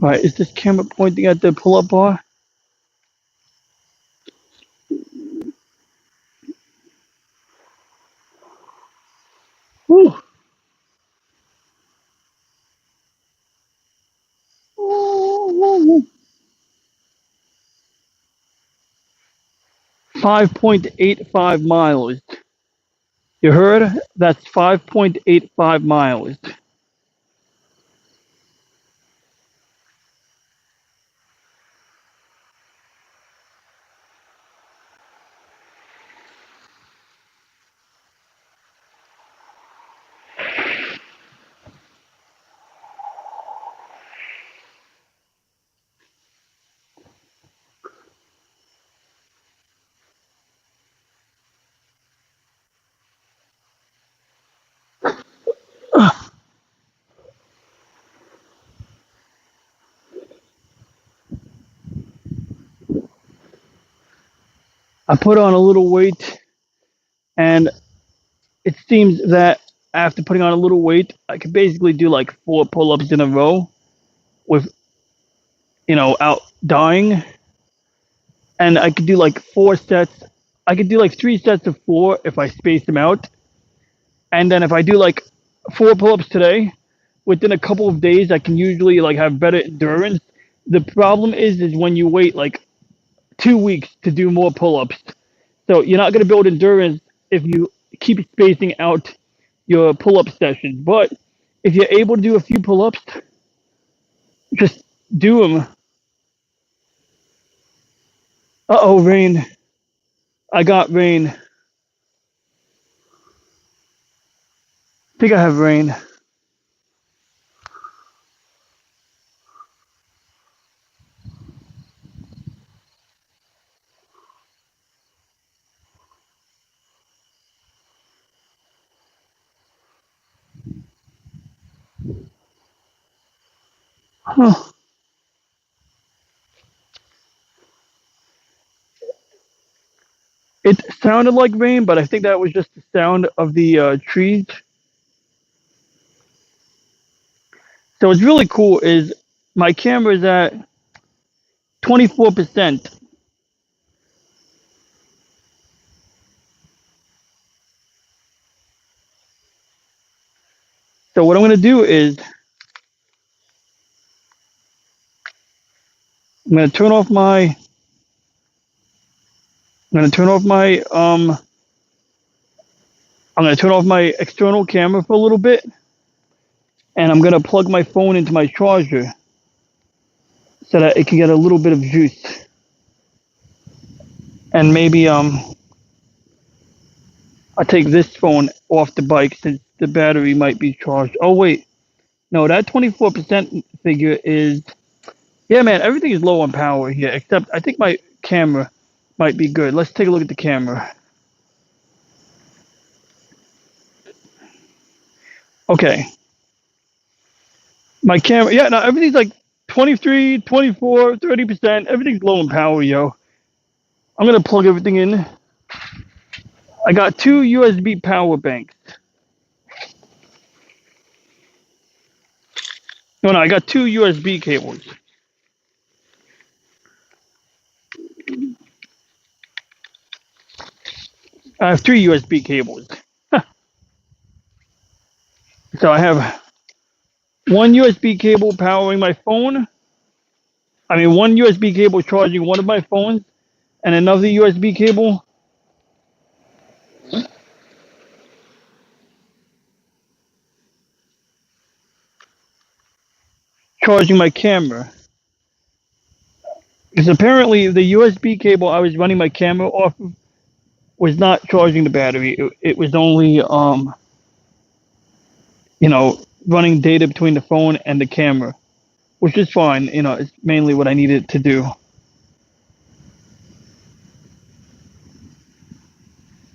All right, is this camera pointing at the pull-up bar? Whew. 5.85 miles. You heard? That's 5.85 miles. I put on a little weight, and it seems that after putting on a little weight, I could basically do like 4 pull-ups in a row with, out dying. And I could do like 4 sets. I could do like 3 sets of 4 if I space them out. And then if I do like 4 pull-ups today, within a couple of days, I can usually like have better endurance. The problem is when you wait like 2 weeks to do more pull-ups. So you're not going to build endurance if you keep spacing out your pull-up sessions. But if you're able to do a few pull-ups, just do them. Uh-oh, rain. I got rain. I think I have rain. Huh. It sounded like rain, but I think that was just the sound of the trees. So what's really cool is my camera is at 24%. So what I'm going to do is I'm going to turn off my I'm going to turn off my I'm going to turn off my external camera for a little bit, and I'm going to plug my phone into my charger so that it can get a little bit of juice. And maybe I'll take this phone off the bike since the battery might be charged. Oh wait. No, that 24% figure is, yeah, man, everything is low on power here, except I think my camera might be good. Let's take a look at the camera. Okay. My camera, yeah, no, everything's like 23, 24, 30%. Everything's low in power, yo. I'm going to plug everything in. I got 2 USB power banks. Oh no, I got two USB cables. I have three USB cables. So I have one USB cable powering my phone. I mean, one USB cable charging one of my phones, and another USB cable charging my camera. Because apparently the USB cable I was running my camera off of was not charging the battery. It was only, running data between the phone and the camera, which is fine. It's mainly what I needed to do.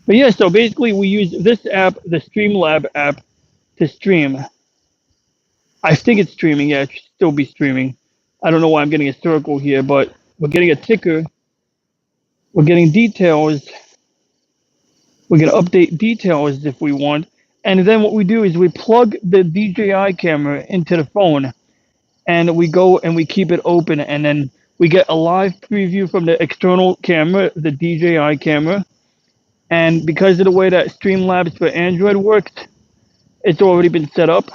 But yeah, so basically we use this app, the Streamlab app, to stream. I think it's streaming. Yeah, it should still be streaming. I don't know why I'm getting a circle here, but we're getting a ticker. We're getting details. We're going to update details if we want. And then what we do is we plug the DJI camera into the phone, and we go and we keep it open, and then we get a live preview from the external camera, the DJI camera. And because of the way that Streamlabs for Android works, it's already been set up.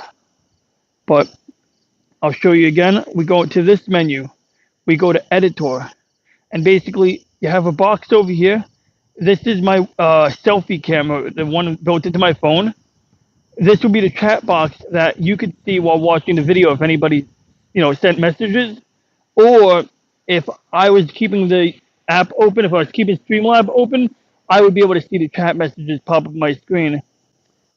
But I'll show you again. We go to this menu. We go to Editor. And basically, you have a box over here. This is my selfie camera, the one built into my phone. This will be the chat box that you could see while watching the video if anybody, sent messages. Or if I was keeping the app open, if I was keeping Streamlab open, I would be able to see the chat messages pop up on my screen.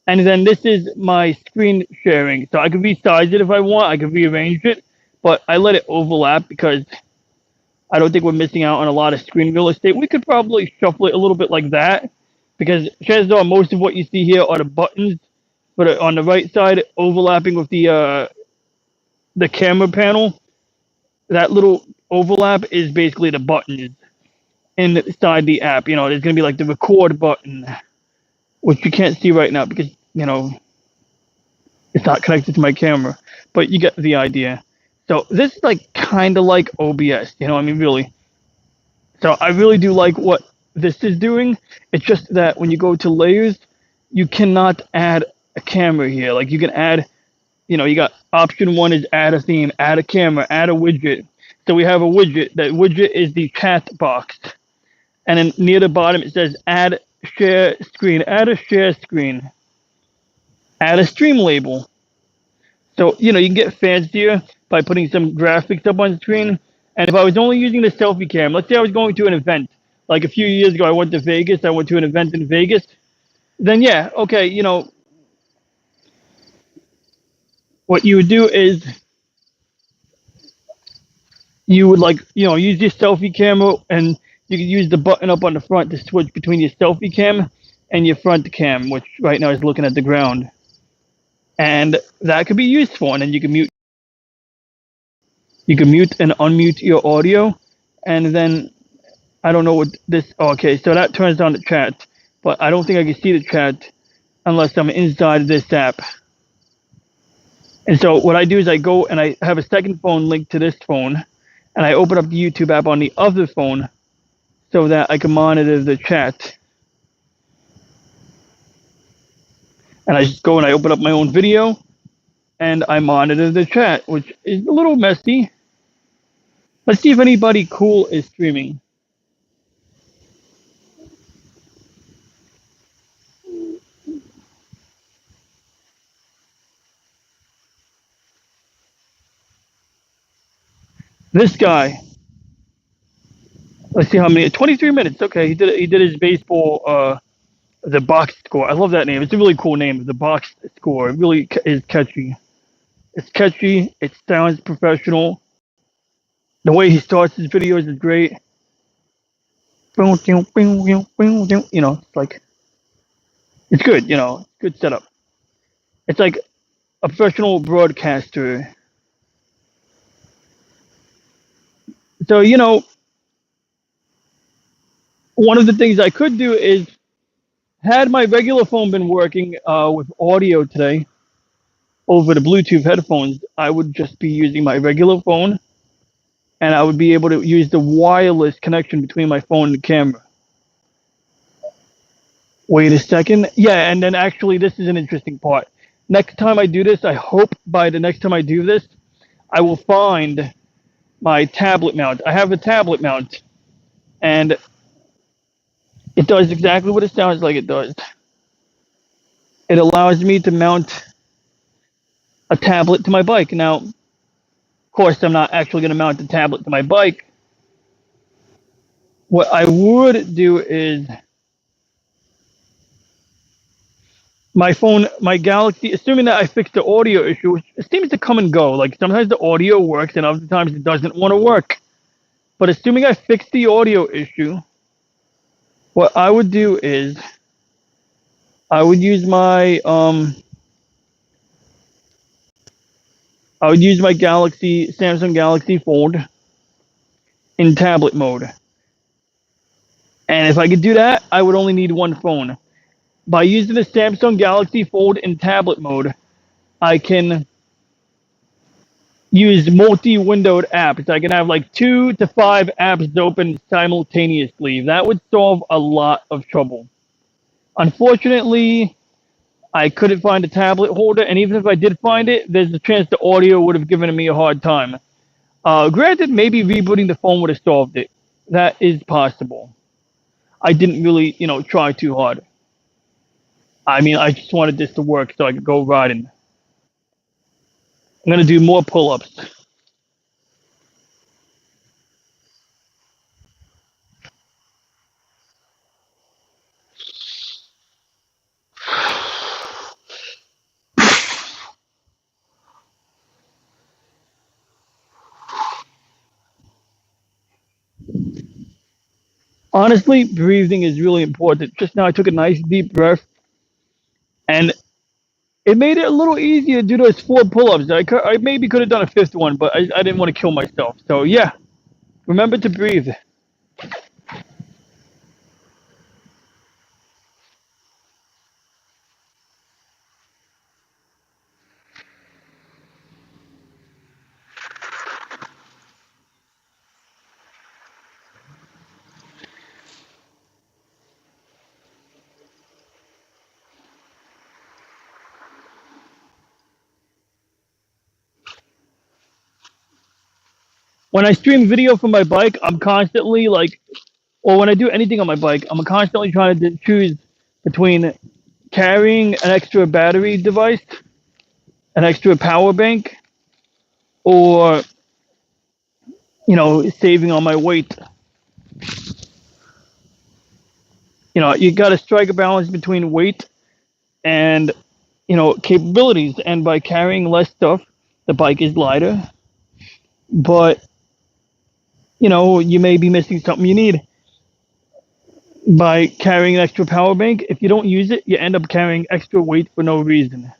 And then this is my screen sharing. So I could resize it if I want. I could rearrange it. But I let it overlap because I don't think we're missing out on a lot of screen real estate. We could probably shuffle it a little bit like that because chances are most of what you see here are the buttons, but on the right side, overlapping with the camera panel. That little overlap is basically the buttons inside the app. There's going to be like the record button, which you can't see right now because, it's not connected to my camera, but you get the idea. So this is like kind of like OBS, really. So I really do like what this is doing. It's just that when you go to layers, you cannot add a camera here. Like you can add, you got option one is add a theme, add a camera, add a widget. So we have a widget. That widget is the chat box. And then near the bottom, it says add share screen, add a share screen, add a stream label. So, you can get fancier by putting some graphics up on the screen. And if I was only using the selfie cam, let's say I was going to an event, like a few years ago, I went to Vegas, I went to an event in Vegas, then yeah, okay, what you would do is you would use your selfie camera and you could use the button up on the front to switch between your selfie cam and your front cam, which right now is looking at the ground. And that could be useful. And then you can mute and unmute your audio. And then I don't know what this, okay, so that turns on the chat, but I don't think I can see the chat unless I'm inside this app. And so what I do is I go and I have a second phone linked to this phone, and I open up the YouTube app on the other phone so that I can monitor the chat. And I just go and I open up my own video and I monitor the chat, which is a little messy. Let's see if anybody cool is streaming. This guy. Let's see how many. 23 minutes. Okay, he did his baseball. The box score. I love that name. It's a really cool name. The box score. It really is catchy. It's catchy. It sounds professional. The way he starts his videos is great. It's like, it's good. Good setup. It's like a professional broadcaster. So, one of the things I could do is, had my regular phone been working with audio today, over the Bluetooth headphones, I would just be using my regular phone, and I would be able to use the wireless connection between my phone and the camera. Wait a second. Yeah, and then actually, this is an interesting part. Next time I do this, I hope by the next time I do this, I will find my tablet mount. I have a tablet mount, and it does exactly what it sounds like it does. It allows me to mount a tablet to my bike. Now, of course, I'm not actually going to mount the tablet to my bike. What I would do is my phone, my Galaxy, assuming that I fixed the audio issue, which seems to come and go. Like sometimes the audio works and other times it doesn't want to work. But assuming I fixed the audio issue, what I would do is I would use my Galaxy, Samsung Galaxy Fold in tablet mode. And if I could do that, I would only need one phone. By using the Samsung Galaxy Fold in tablet mode, I can use multi-windowed apps. I can have like 2 to 5 apps open simultaneously. That would solve a lot of trouble. Unfortunately, I couldn't find a tablet holder, and even if I did find it, there's a chance the audio would have given me a hard time. Granted, maybe rebooting the phone would have solved it. That is possible. I didn't really, try too hard. I mean, I just wanted this to work so I could go riding. I'm gonna do more pull-ups. Honestly, breathing is really important. Just now, I took a nice deep breath, and it made it a little easier to do those 4 pull-ups. I maybe could have done a fifth one, but I didn't want to kill myself. So yeah, remember to breathe. When I stream video from my bike, I'm constantly like, or when I do anything on my bike, I'm constantly trying to choose between carrying an extra battery device, an extra power bank, or saving on my weight. You got to strike a balance between weight and capabilities. And by carrying less stuff, the bike is lighter, but you may be missing something you need. By carrying an extra power bank, if you don't use it, you end up carrying extra weight for no reason.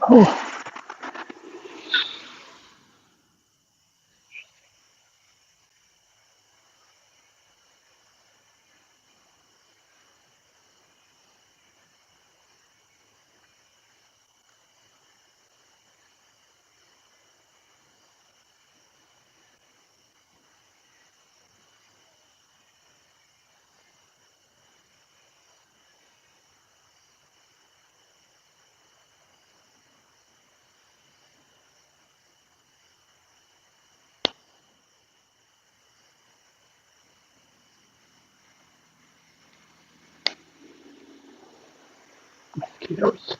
Oh, mosquitoes.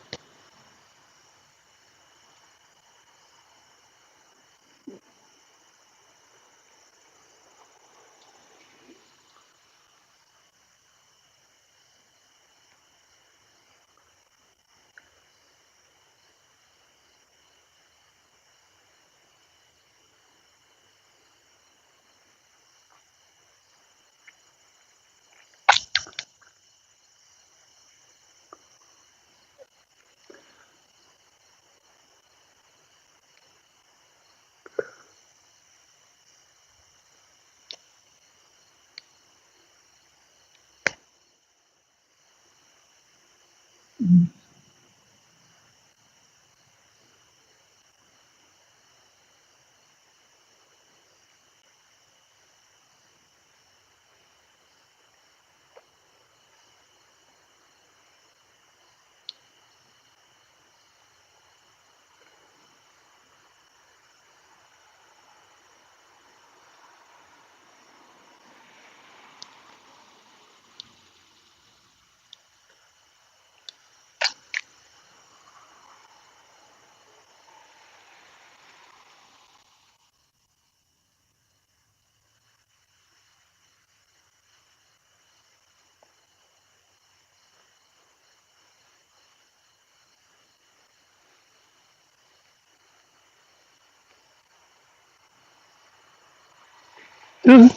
Mm.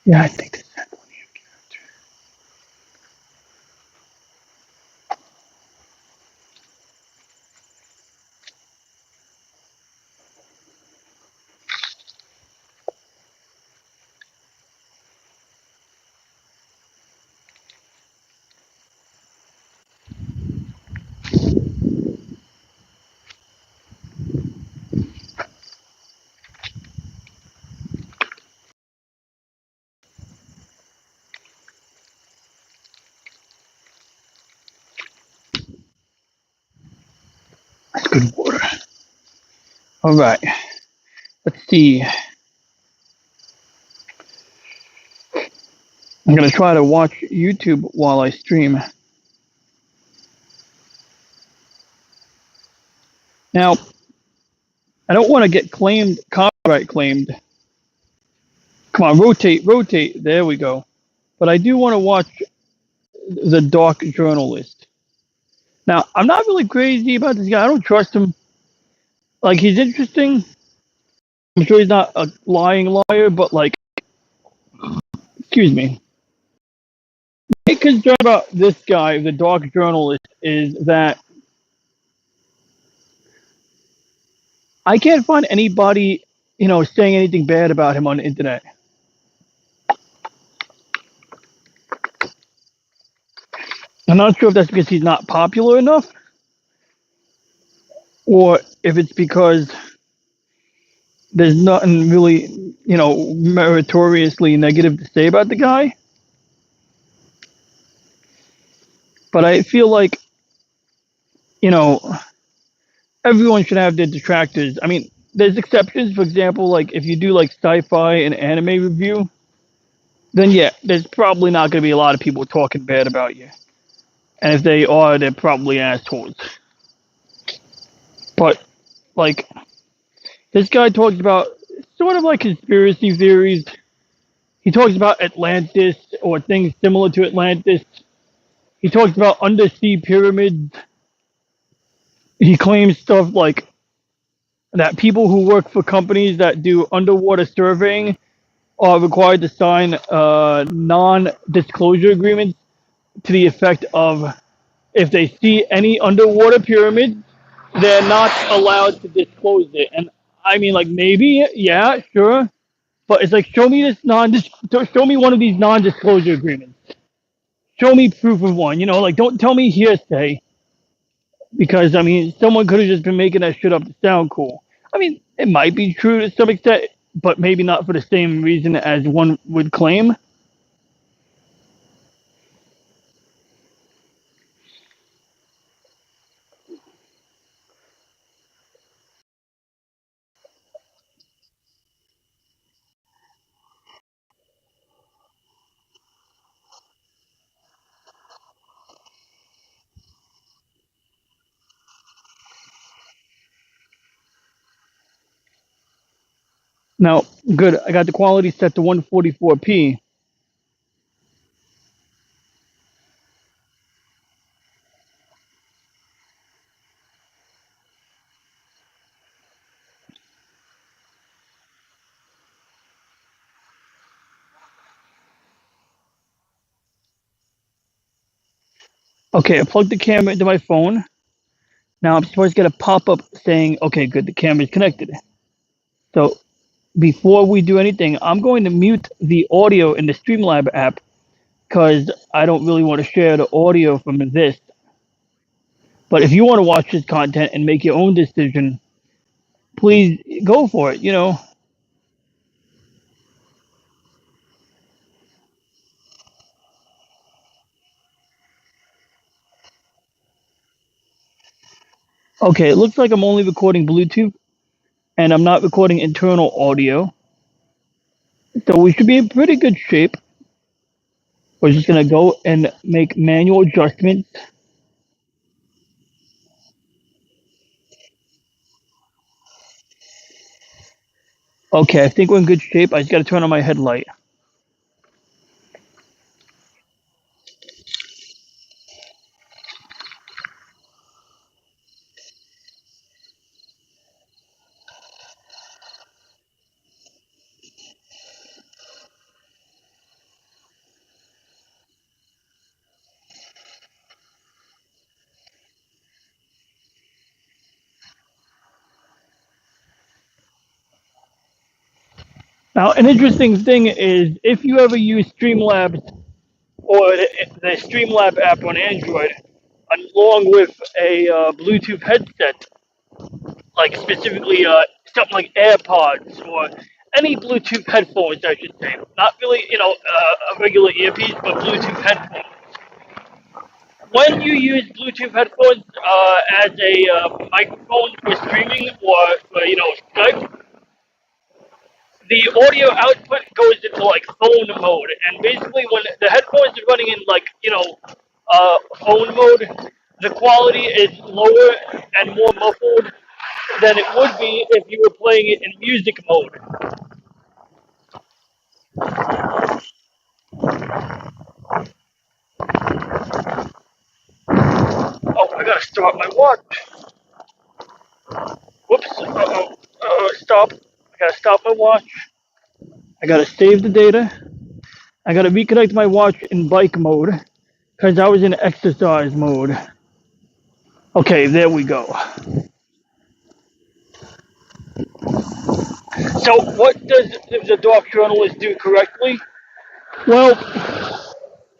Yeah, I think that's that one. That's good water. All right. Let's see. I'm gonna try to watch YouTube while I stream. Now, I don't want to get claimed, copyright claimed. Come on, rotate, rotate. There we go. But I do want to watch The Dark Journalist. Now, I'm not really crazy about this guy. I don't trust him. Like, he's interesting. I'm sure he's not a lying liar, but, like, excuse me. My concern about this guy, The Dark Journalist, is that I can't find anybody, saying anything bad about him on the internet. I'm not sure if that's because he's not popular enough or if it's because there's nothing really, meritoriously negative to say about the guy. But I feel like, you know, everyone should have their detractors. I mean, there's exceptions. For example, like if you do like sci-fi and anime review, then yeah, there's probably not going to be a lot of people talking bad about you. And if they are, they're probably assholes. But like this guy talks about sort of like conspiracy theories. He talks about Atlantis or things similar to Atlantis. He talks about undersea pyramids. He claims stuff like that people who work for companies that do underwater surveying are required to sign non-disclosure agreements to the effect of if they see any underwater pyramid, they're not allowed to disclose it. And I mean, like maybe, yeah, sure, but it's like show me show me one of these non-disclosure agreements. Show me proof of one. Like don't tell me hearsay because I mean, someone could have just been making that shit up to sound cool. I mean, it might be true to some extent, but maybe not for the same reason as one would claim. Now, good. I got the quality set to 144p. Okay, I plugged the camera into my phone. Now I'm supposed to get a pop-up saying, okay, good, the camera's connected. So before we do anything, I'm going to mute the audio in the Streamlab app because I don't really want to share the audio from this. But if you want to watch this content and make your own decision, please go for it. Okay, it looks like I'm only recording Bluetooth and I'm not recording internal audio. So we should be in pretty good shape. We're just going to go and make manual adjustments. Okay, I think we're in good shape. I just got to turn on my headlight. Now, an interesting thing is if you ever use Streamlabs or the Streamlab app on Android, along with a Bluetooth headset, like specifically something like AirPods or any Bluetooth headphones, I should say. Not really, a regular earpiece, but Bluetooth headphones. When you use Bluetooth headphones as a microphone for streaming or Skype, the audio output goes into like phone mode, and basically when the headphones are running in like phone mode, the quality is lower and more muffled than it would be if you were playing it in music mode. Oh, I gotta start my watch. Whoops. Stop. I gotta stop my watch. I gotta save the data. I gotta reconnect my watch in bike mode because I was in exercise mode. Okay, there we go. So, what does the Dark Journalist do correctly? Well,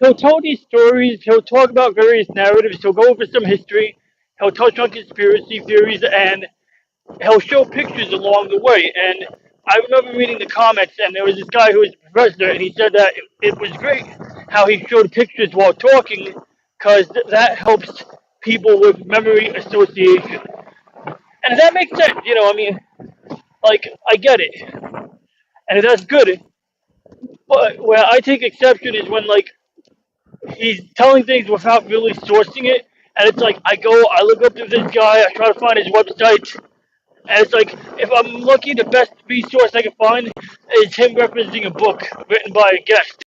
he'll tell these stories, he'll talk about various narratives, he'll go over some history, he'll touch on conspiracy theories, and he'll show pictures along the way. And I remember reading the comments, and there was this guy who was a professor, and he said that it was great how he showed pictures while talking, because that helps people with memory association. And that makes sense, I mean, like, I get it. And that's good. But where I take exception is when, like, he's telling things without really sourcing it. And it's like, I look up to this guy, I try to find his website, and it's like, if I'm lucky, the best resource I can find is him referencing a book written by a guest.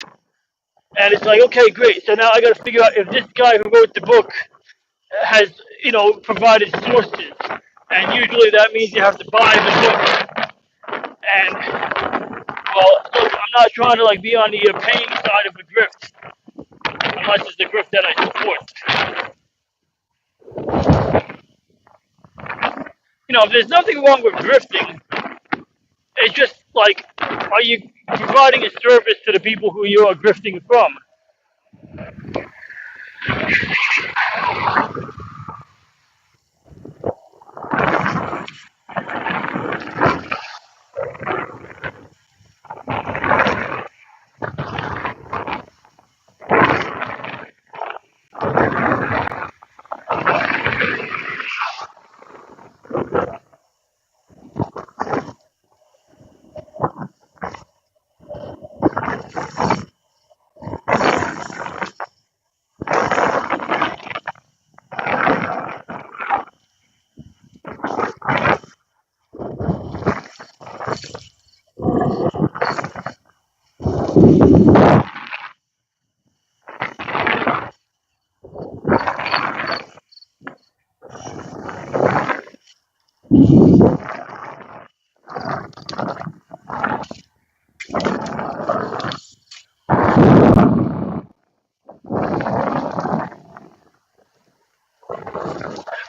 And it's like, okay, great. So now I got to figure out if this guy who wrote the book has, provided sources. And usually that means you have to buy the book. And, well, look, I'm not trying to, like, be on the paying side of the grift, unless it's the grift that I support. If there's nothing wrong with grifting, it's just like, are you providing a service to the people who you are grifting from?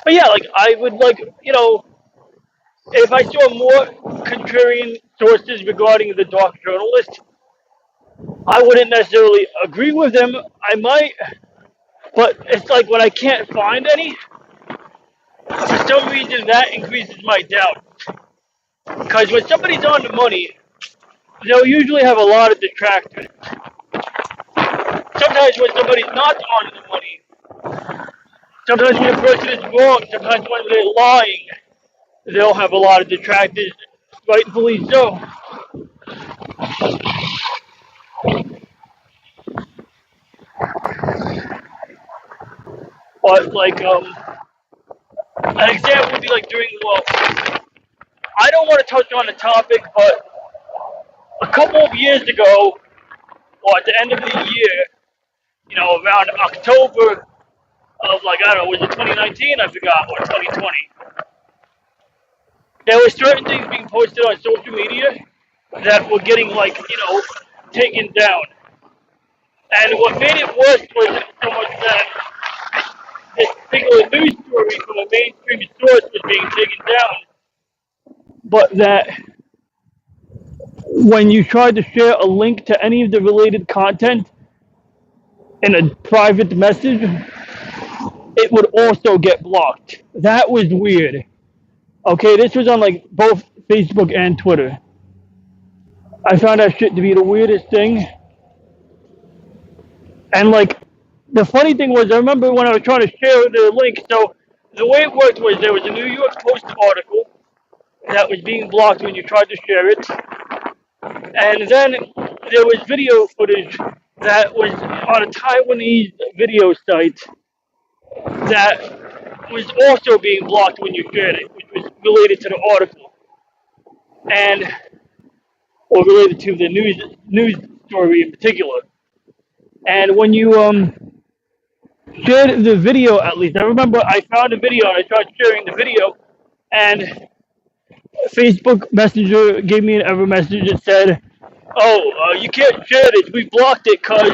But yeah, like, I would like, if I saw more contrarian sources regarding the Dark Journalist, I wouldn't necessarily agree with them. I might, but it's like when I can't find any, for some reason that increases my doubt. Because when somebody's on the money, they'll usually have a lot of detractors. Sometimes when somebody's not on the money, sometimes when a person is wrong, sometimes when they're lying, they'll have a lot of detractors, rightfully so. But like, an example would be like well, I don't want to touch on the topic, but a couple of years ago, or at the end of the year, around October of, like, I don't know, was it 2019? I forgot, or 2020. There were certain things being posted on social media that were getting, like, taken down. And what made it worse was so much that this particular news story from a mainstream source was being taken down, but that when you tried to share a link to any of the related content in a private message, it would also get blocked. That was weird. Okay, this was on like both Facebook and Twitter. I found that shit to be the weirdest thing. And like, the funny thing was, I remember when I was trying to share the link. So the way it worked was there was a New York Post article that was being blocked when you tried to share it, and then there was video footage that was on a Taiwanese video site that was also being blocked when you shared it, which was related to the article, and or related to the news story in particular. And when you shared the video, at least I remember I found a video and I tried sharing the video, and Facebook Messenger gave me an error message that said, "Oh, you can't share this. We blocked it because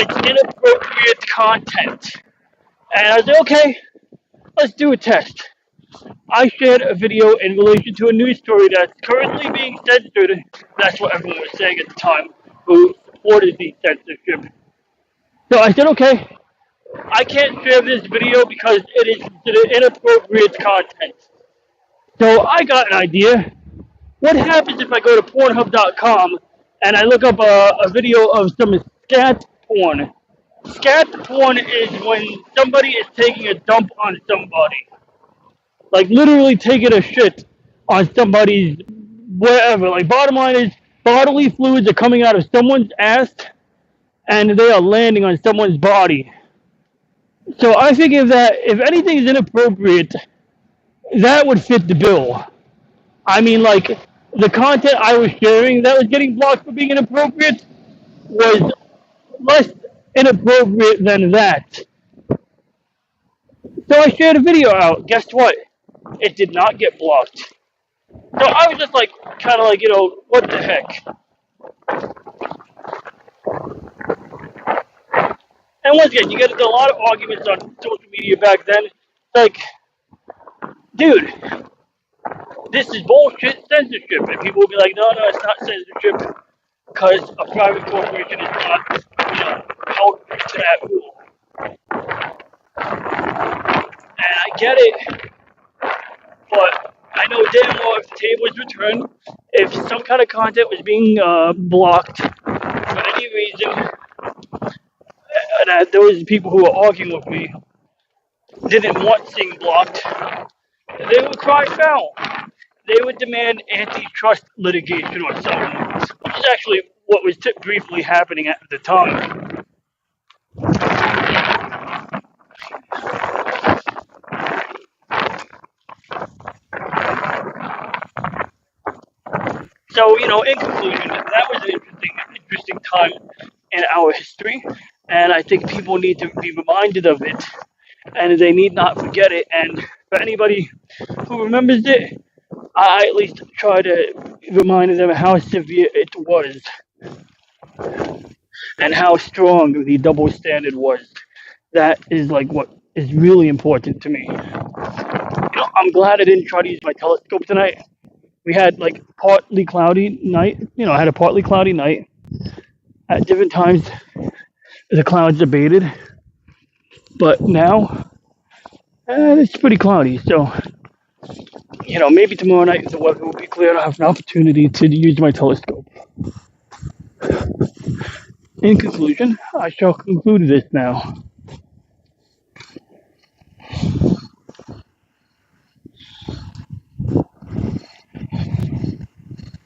it's inappropriate content." And I was like, "Okay, let's do a test." I shared a video in relation to a news story that's currently being censored. That's what everyone was saying at the time who supported the censorship. So I said, "Okay, I can't share this video because it is considered inappropriate content." So I got an idea. What happens if I go to Pornhub.com and I look up a video of some scat porn? Scat porn is when somebody is taking a dump on somebody. Like literally taking a shit on somebody's wherever. Like bottom line is bodily fluids are coming out of someone's ass and they are landing on someone's body. So I think if anything is inappropriate, that would fit the bill. I mean, like, the content I was sharing that was getting blocked for being inappropriate was less inappropriate than that. So I shared a video out. Guess what? It did not get blocked. So I was just like, kind of like, what the heck? And once again, you get a lot of arguments on social media back then. Like, dude, this is bullshit censorship. And people will be like, no, it's not censorship because a private corporation is not, held to that rule. And I get it, but I know damn well if the tape was returned, if some kind of content was being blocked for any reason, and those people who were arguing with me didn't want things blocked, they would cry foul. They would demand antitrust litigation or something, which is actually what was briefly happening at the time. So, in conclusion, that was an interesting time in our history, and I think people need to be reminded of it, and they need not forget it. And for anybody who remembers it, I at least try to remind them how severe it was and how strong the double standard was. That is like what is really important to me. I'm glad I didn't try to use my telescope tonight. We had like partly cloudy night. I had a partly cloudy night. At different times, the clouds abated, but now it's pretty cloudy. So, maybe tomorrow night the weather will be clear and I'll have an opportunity to use my telescope. In conclusion, I shall conclude this now.